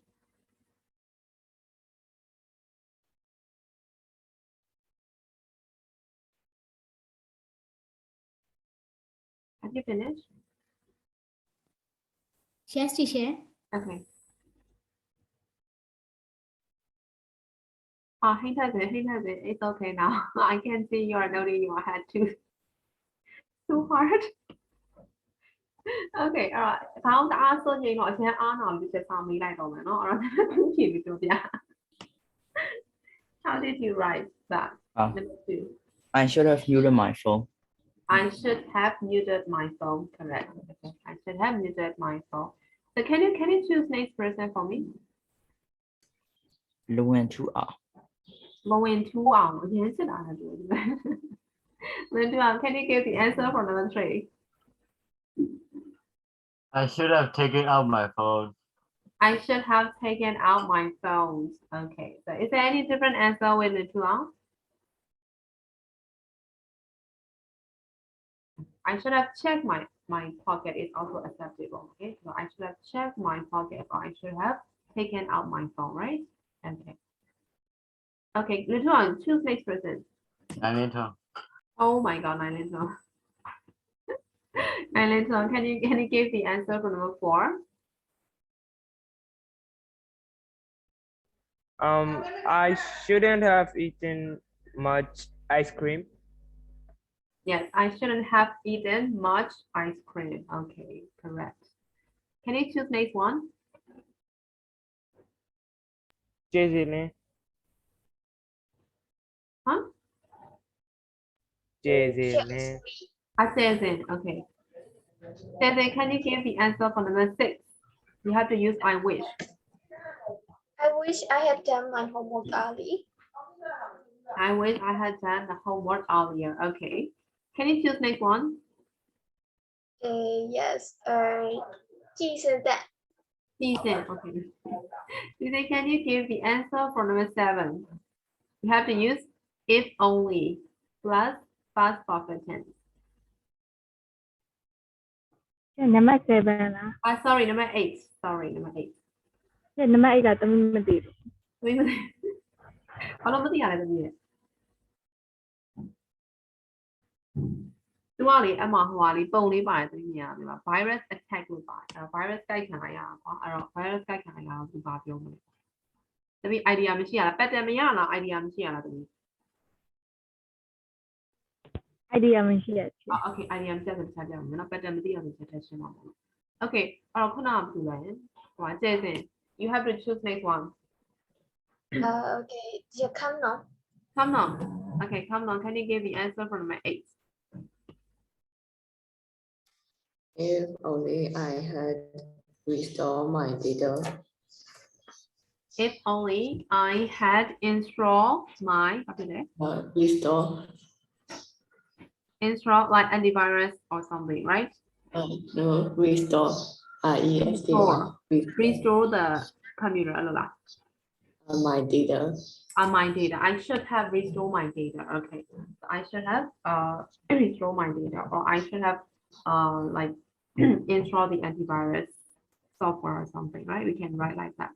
Have you finished?
Yes, teacher.
Okay. Hang tight a bit, hang tight a bit. It's okay now. I can see you are nodding your head too hard. Okay, alright. ခေါင်းတအားစွန့်ငိမ့်တော့အချင်းအားနာလို့ချက်ဆောင်မိလိုက်တော့မယ်နော်အဲ့တော့သူဖြေပြီးပြောပြ How did you write that? Number 2.
I should have muted my phone.
I should have muted my phone. Correct. Okay. I should have muted my phone. So can you choose next person for me?
Lowen to R.
Lowen to R. Yes, can you give the answer for number 3?
I should have taken out my phone.
I should have taken out my phone. Okay. So is there any different answer with the 2 R? I should have checked my pocket is also acceptable. Okay, so I should have checked my pocket or I should have taken out my phone, right? Okay. Okay, little one, choose next person.
Nylento.
Oh my god, Nylento. Nylento, can you give the answer for number 4?
I shouldn't have eaten much ice cream.
Yes, I shouldn't have eaten much ice cream. Okay, correct. Can you choose next one?
Jezine.
Huh?
Jezine.
Cezin, okay. Cezin, can you give the answer for number 6? You have to use I wish.
I wish I had done my homework early.
I wish I had done the homework earlier. Okay. Can you choose next one?
Yes. Jason, that.
Jason, okay. Jason, can you give the answer for number 7? You have to use if only plus past perfect tense.
Number 7 လား
Sorry, number 8. Sorry, number 8.
Number 8ကတမီးမသိဘူး
ဘာလို့မသိရလဲတမီးလဲသူကလေအမှဟိုဟာလေးပုံလေးပါတယ်တမီးမြင်ရပြီလား virus attack လို့ပါတယ်အဲ့တော့ virus ကိုက်ခံလိုက်ရတာကွာအဲ့တော့ virus ကိုက်ခံလိုက်ရတော့သူဘာပြောမလဲတမီး idea မရှိရလား pattern မရလား idea မရှိရလားတမီး
idea မရှိရဘူး
Okay idea မရှိတဲ့ချက်ပြမယ်နော် pattern မသိရတဲ့ချက်ထည့်ရှင်းပါမယ် Okay အဲ့တော့ခုနကပြလိုက်ရင်ဟိုဟာကျေစင် you have to choose next one
Okay, yeah, come on.
Come on. Okay, come on. Can you give the answer for number 8?
If only I had restored my data.
If only I had installed my install like antivirus or something, right?
No, restore.
Restore the computer.
My data.
My data. I should have restored my data. Okay. So I should have restore my data, or I should have like install the antivirus software or something, right? We can write like that.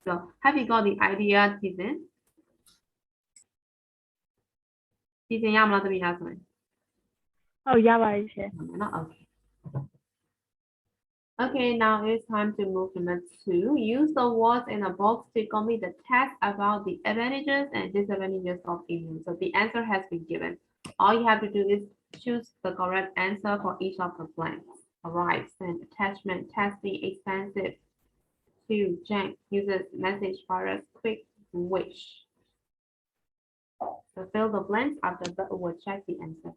So have you got the idea, Tizen? Tizen, ရမလားတမီးလားဆိုရင်
ဟုတ်ရပါတယ်ရှင်
Okay. Okay, now it's time to move to number 2. Use the words in a box to complete the text about the advantages and disadvantages of email. So the answer has been given. All you have to do is choose the correct answer for each of the blanks. Arrive, send, attachment, testing, expensive, to, junk, uses, message, virus, quick, wish. So fill the blanks after that will check the answer.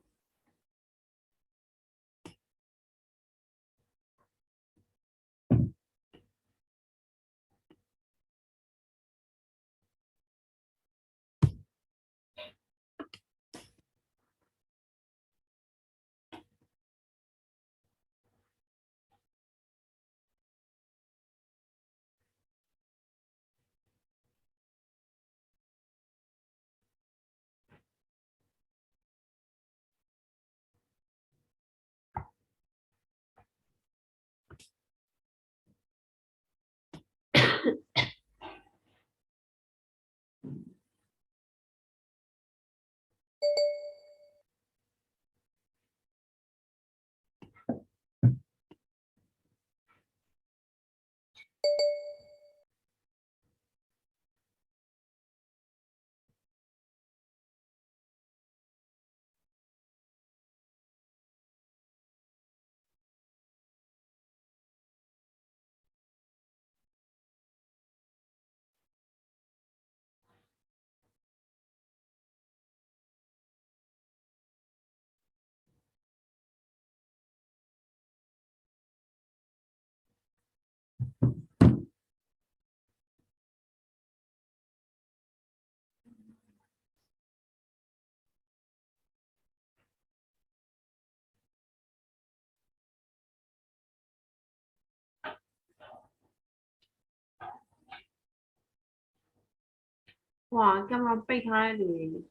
哇，今日备胎里，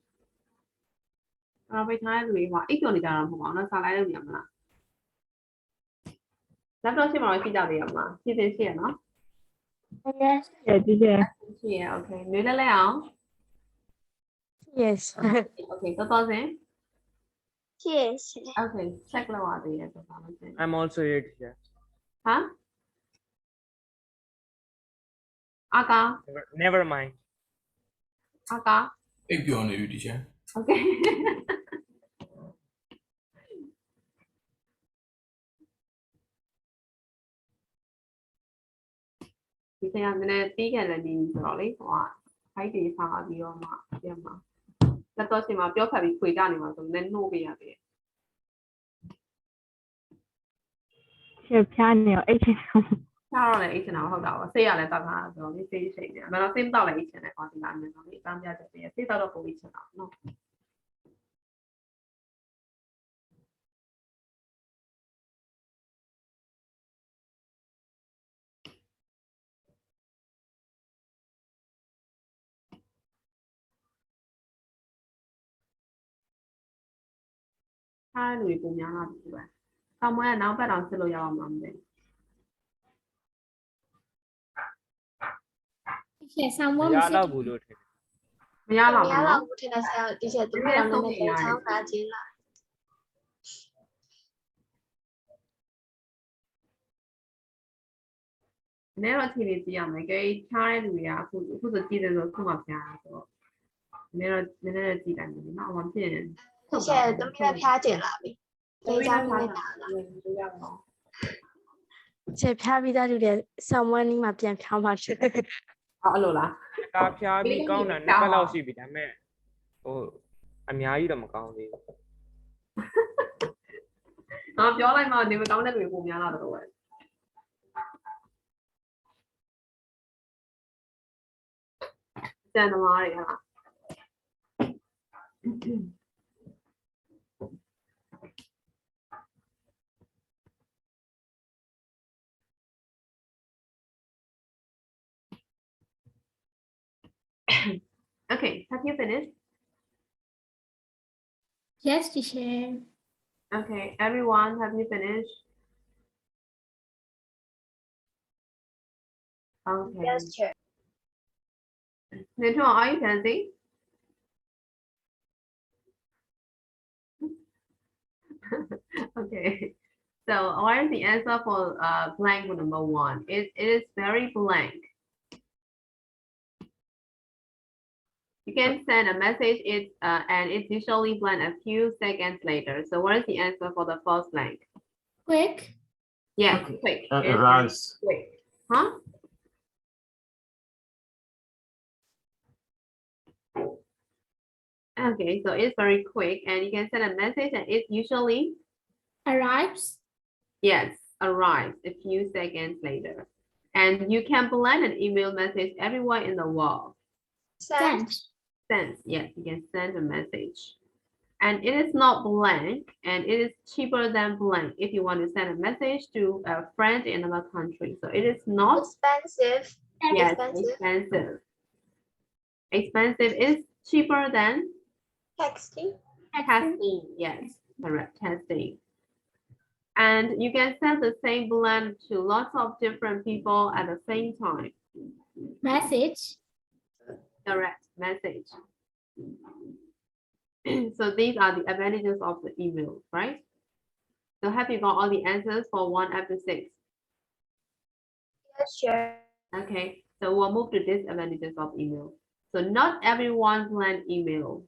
備胎里話，誒，叫你哋唔好講啦，晒嚟都飲啦。咁多先話我知道你飲嘛，謝謝謝咯。
謝謝姐姐。
謝，OK，女的了。
Yes.
OK，多多謝。
謝謝。
OK，check 啦話啲嘢就翻先。
I'm also here, teacher.
嚇？阿嘉。
Never mind.
阿嘉。
Ik ben aan u, teacher.
OK ဒီချိန်ကနည်းနည်းပြီးခဲ့တယ်ဒီဆိုတော့လေဟိုကဖိုက်တွေစားပြီးတော့မှပြန်မှာလက်တော့ချိန်မှာပြောဖတ်ပြီးခွေကြနေမှာဆိုနည်းနှိုးပေးရသေးတယ်
ရှယ်ဖြားနေရောအိတ်ချင်
စားတော့လည်းအိတ်ချင်တာဟုတ်တာပါဆေးရလည်းတောက်ထားတာဆိုတော့ဒီဆေးရှိနေတယ်ဒါတော့ဆေးမတောက်လည်းအိတ်ချင်တယ်ဟောဒီလားမြန်တော့ဒီအတန်းပြချက်တွေဆေးတောက်တော့ပုံအိတ်ချင်တာနော်ထားတဲ့လူတွေပုံများလာပြီပဲ။ဆောင်းမွေးကနောက်ပတ်အောင်စစ်လို့ရအောင်မလားမသိဘူး
Teacher,
မ
someone
ရ
messaged
တော့ဘူးလို့ထင်တယ်
။မရတော့
မ
ဘူး
ရ
နော်
တော့ဘူးထင်တယ်ဆရာဒီချက်သူကလည်းနည်းနည်းချောင်းတာချင်းလာ
။နည်းတော့အချိန်လေးကြည့်ရမယ်။ကြိထားတဲ့လူတွေကအခုဆိုကြည့်တယ်ဆိုခုမှဖျားတာဆိုတော့နည်းတော့ကြည့်လိုက်မယ်နော်။ဘာဖြစ်ရင်
ဒီချက်သမီးလည်းဖျားကျင်လာပြီလေးချောင်းနဲ့တာလာ
လို့ရပါတော့
ခြေဖြားပြီးသားလူတွေဆောင်းဝန်းနီးမှာပြန်ဖြောင်းပါရှင်
။အော်အဲ့လိုလား
ကားဖြားပြီးကောင်းတာနှစ်ပတ်လောက်ရှိပြီဒါပေမဲ့ဟိုအများကြီးတော့မကောင်းသေးဘူး
။ငါပြောလိုက်မှနေမကောင်းတဲ့လူတွေပုံများလာတော့ပဲ။ကျန်သမားတွေဟာ Okay, have you finished?
Yes, teacher.
Okay, everyone, have you finished? Okay.
Yes, chair.
Nito, are you dancing? Okay. So what is the answer for blank number 1? It is very blank. You can send a message and it's usually blank a few seconds later. So what is the answer for the first blank?
Quick.
Yes, quick. It's
Arrives.
quick. Huh? Okay, so it's very quick and you can send a message and it usually
Arrives.
yes, arrives a few seconds later. And you can blend an email message everywhere in the world.
Sent.
Send, yes, you can send a message. And it is not blank and it is cheaper than blank if you want to send a message to a friend in another country. So it is not
Expensive.
yes,
Expensive.
expensive. Expensive is cheaper than
Texting.
testing. Yes, correct, testing. And you can send the same blend to lots of different people at the same time.
Message.
direct message. So these are the advantages of the email, right? So have you got all the answers for 1 up to 6?
Yes, sure.
Okay, so we'll move to disadvantages of email. So not everyone plan email.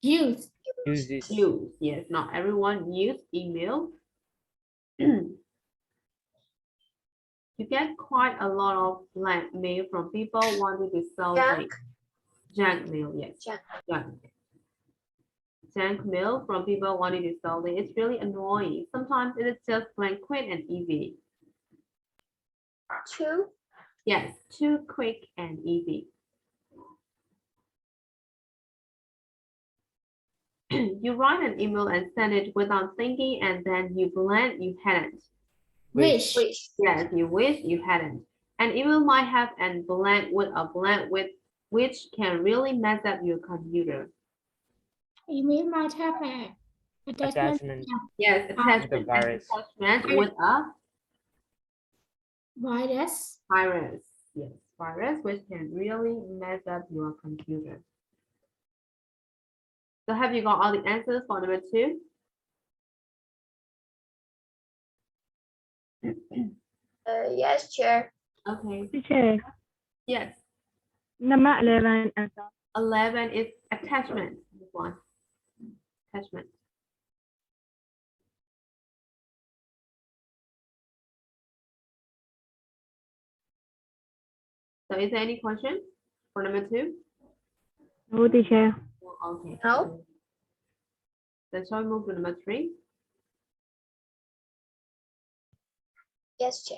Use.
Uses.
Use, yes, not everyone use email. You get quite a lot of blank mail from people wanting to sell things. Junk mail, yes. Junk mail from people wanting to sell things. It's really annoying. Sometimes it is just blank, quick and easy.
Two.
Yes, too quick and easy. You write an email and send it without thinking, and then you blank you hadn't.
Wish.
Yes, you wish you hadn't. An email might have a blank with which can really mess up your computer.
Email might have an attachment.
Yes, attachment.
The virus.
Attachment with a
Virus.
virus. Yes, virus, which can really mess up your computer. So have you got all the answers for number 2?
Yes, Chair.
Okay.
Teacher,
Yes.
number 11 answer.
11 is attachment. This one. Attachment. So is there any question for number 2?
No, teacher.
Okay.
No.
Then shall we move to number 3?
Yes, Chair.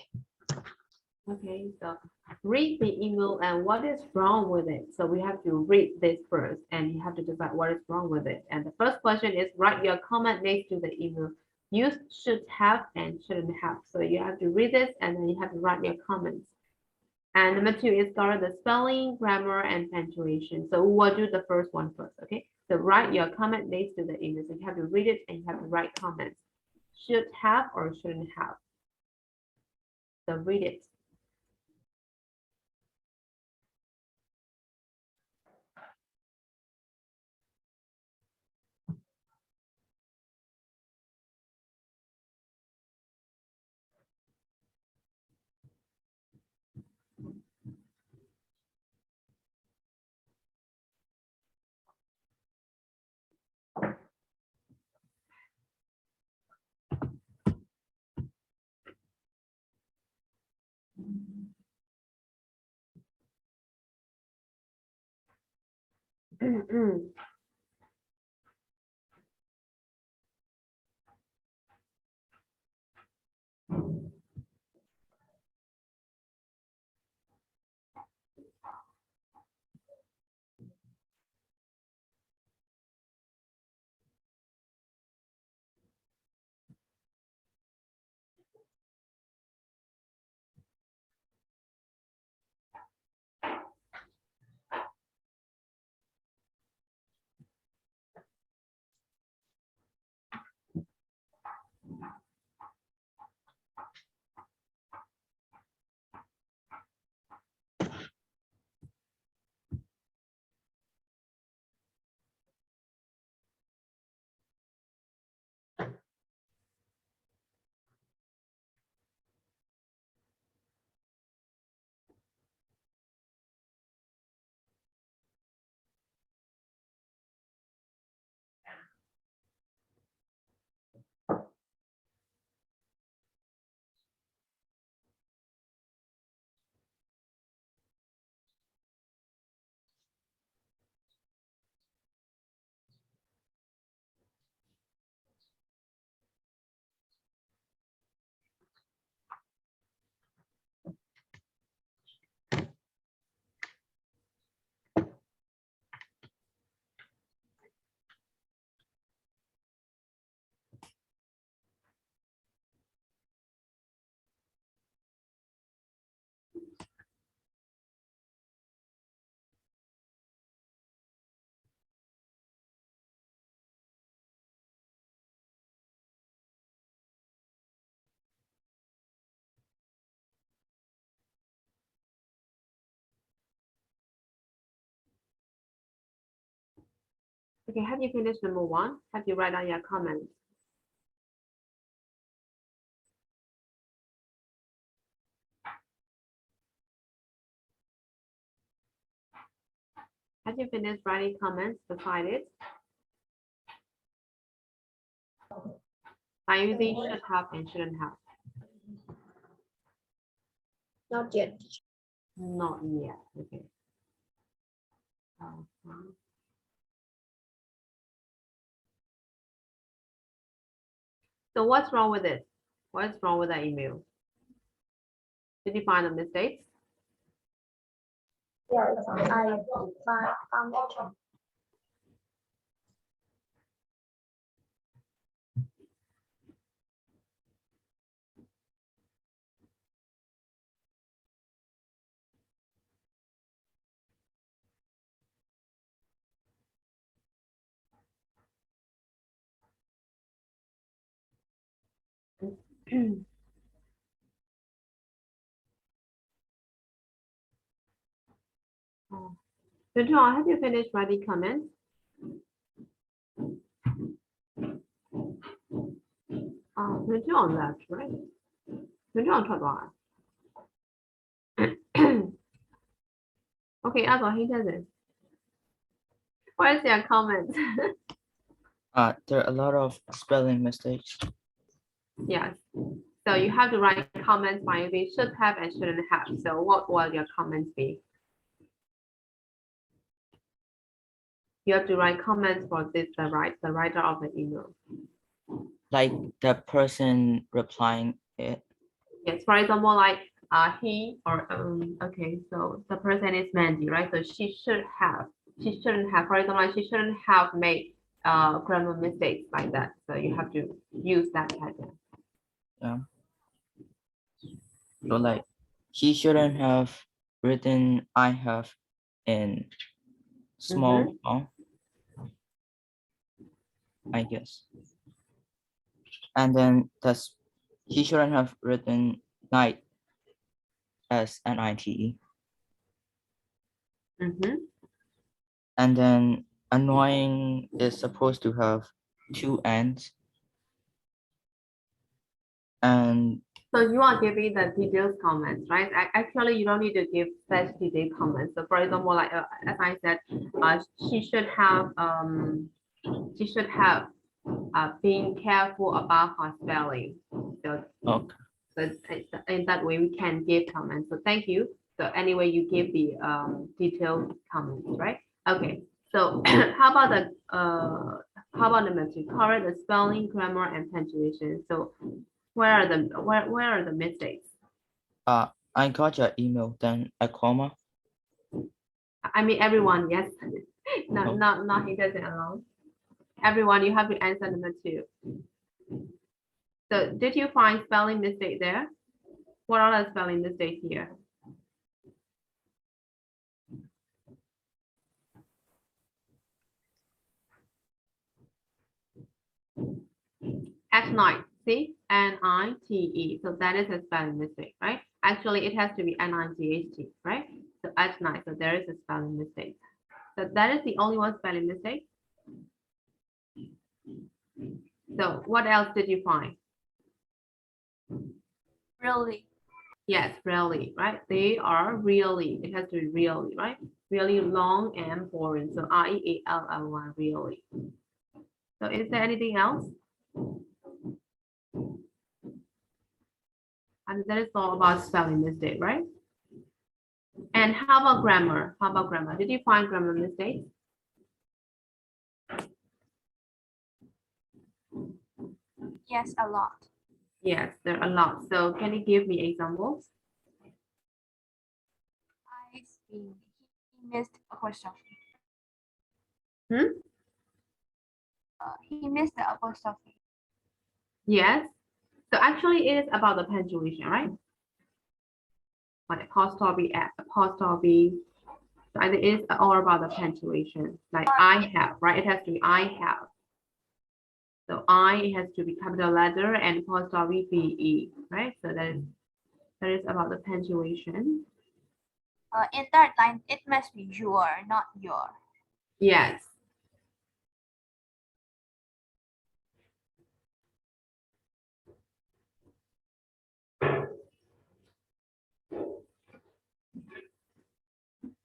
Okay, so read the email and what is wrong with it. So we have to read this first and you have to decide what is wrong with it. And the first question is write your comment next to the email. You should have and shouldn't have. So you have to read this and then you have to write your comments. And number 2 is cover the spelling, grammar, and punctuation. So we'll do the first one first, okay? So write your comment next to the email. So you have to read it and you have to write comments. Should have or shouldn't have. So read it. Okay, have you finished number 1? Have you write down your comments? Have you finished writing comments beside it? I usually should have and shouldn't have.
Not yet.
Not yet. Okay. So what's wrong with it? What's wrong with that email? Did you find a mistake?
Yes, I found it.
Oh. So John, have you finished writing comments? So John left, right? So John tried one. Okay, Azor, he doesn't. What is your comment?
There are a lot of spelling mistakes.
Yes. So you have to write comments by they should have and shouldn't have. So what will your comments be? You have to write comments for this the writer of the email.
Like the person replying it.
Yes, for example, like he or okay, so the person is Mandy, right? So she shouldn't have, for example, like she shouldn't have made grammar mistakes like that. So you have to use that pattern.
Yeah. So like he shouldn't have written I have in small font, I guess. And then he shouldn't have written night as NITE. And then annoying is supposed to have 2 N's. And
so you are giving the details comments, right? Actually, you don't need to give such detailed comments. So for example, like as I said, she should have being careful about her spelling. So,
okay.
So in that way we can give comments. So thank you. So anyway, you give the detailed comments, right? Okay. So how about number 2? Cover the spelling, grammar, and punctuation. So where are the mistakes?
I got your email, then a comma.
I mean everyone, yes. Not he doesn't alone. Everyone, you have to answer number 2. So did you find spelling mistake there? What are the spelling mistakes here? At night, see, N-I-T-E. So that is a spelling mistake, right? Actually, it has to be N-I-G-H-T, right? So at night, so there is a spelling mistake. So that is the only one spelling mistake. So what else did you find?
Really?
Yes, really, right? They are really, it has to be really, right? Really long and boring. So R-E-A-L-L-Y, really. So is there anything else? And that is all about spelling mistake, right? And how about grammar? How about grammar? Did you find grammar mistakes?
Yes, a lot.
Yes, there are a lot. So can you give me examples?
I see. He missed apostrophe. He missed the apostrophe.
Yes. So actually it is about the punctuation, right? Like apostrophe, apostrophe. So I think it is all about the punctuation. Like I have, right? It has to be I have. So I, it has to be capital letter and apostrophe BE, right? So that is about the punctuation.
In third line, it must be your, not your.
Yes.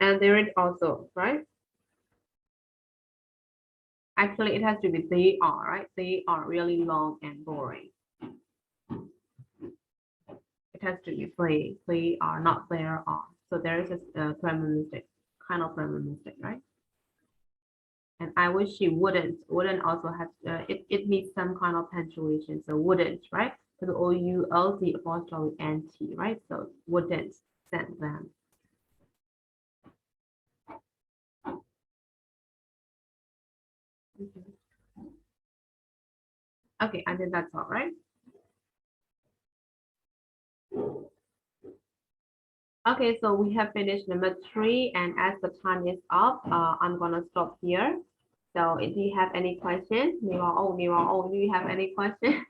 And there is also, right? Actually, it has to be they are, right? They are really long and boring. It has to be they are, not there are. So there is a grammar mistake, kind of grammar mistake, right? And I wish she wouldn't also have, it needs some kind of punctuation. So wouldn't, right? So the O-U-L-D apostrophe N-T, right? So wouldn't send them. Okay, I think that's all right. Okay, so we have finished number 3, and as the time is up, I'm gonna stop here. So if you have any questions, do you have any questions?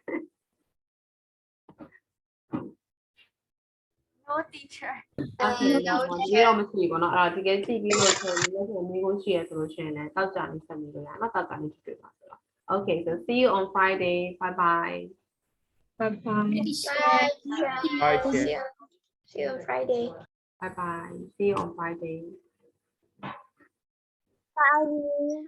No, teacher.
Okay,
No,
no,
teacher.
ဒီတော့မရှိဘူးเนาะအဲ့တော့တကယ်ကြည့်ပြီးလို့ဆိုရင်လည်းမိကိုရှိရဆိုလို့ရှိရင်လည်းတောက်ကြနေဆက်ပြီးလို့ရအောင်တောက်ကြနေတွေ့ပါဆိုတော့ Okay, so see you on Friday. Bye bye.
Bye, teacher.
Bye,
See you on Friday.
Bye bye. See you on Friday.
Bye.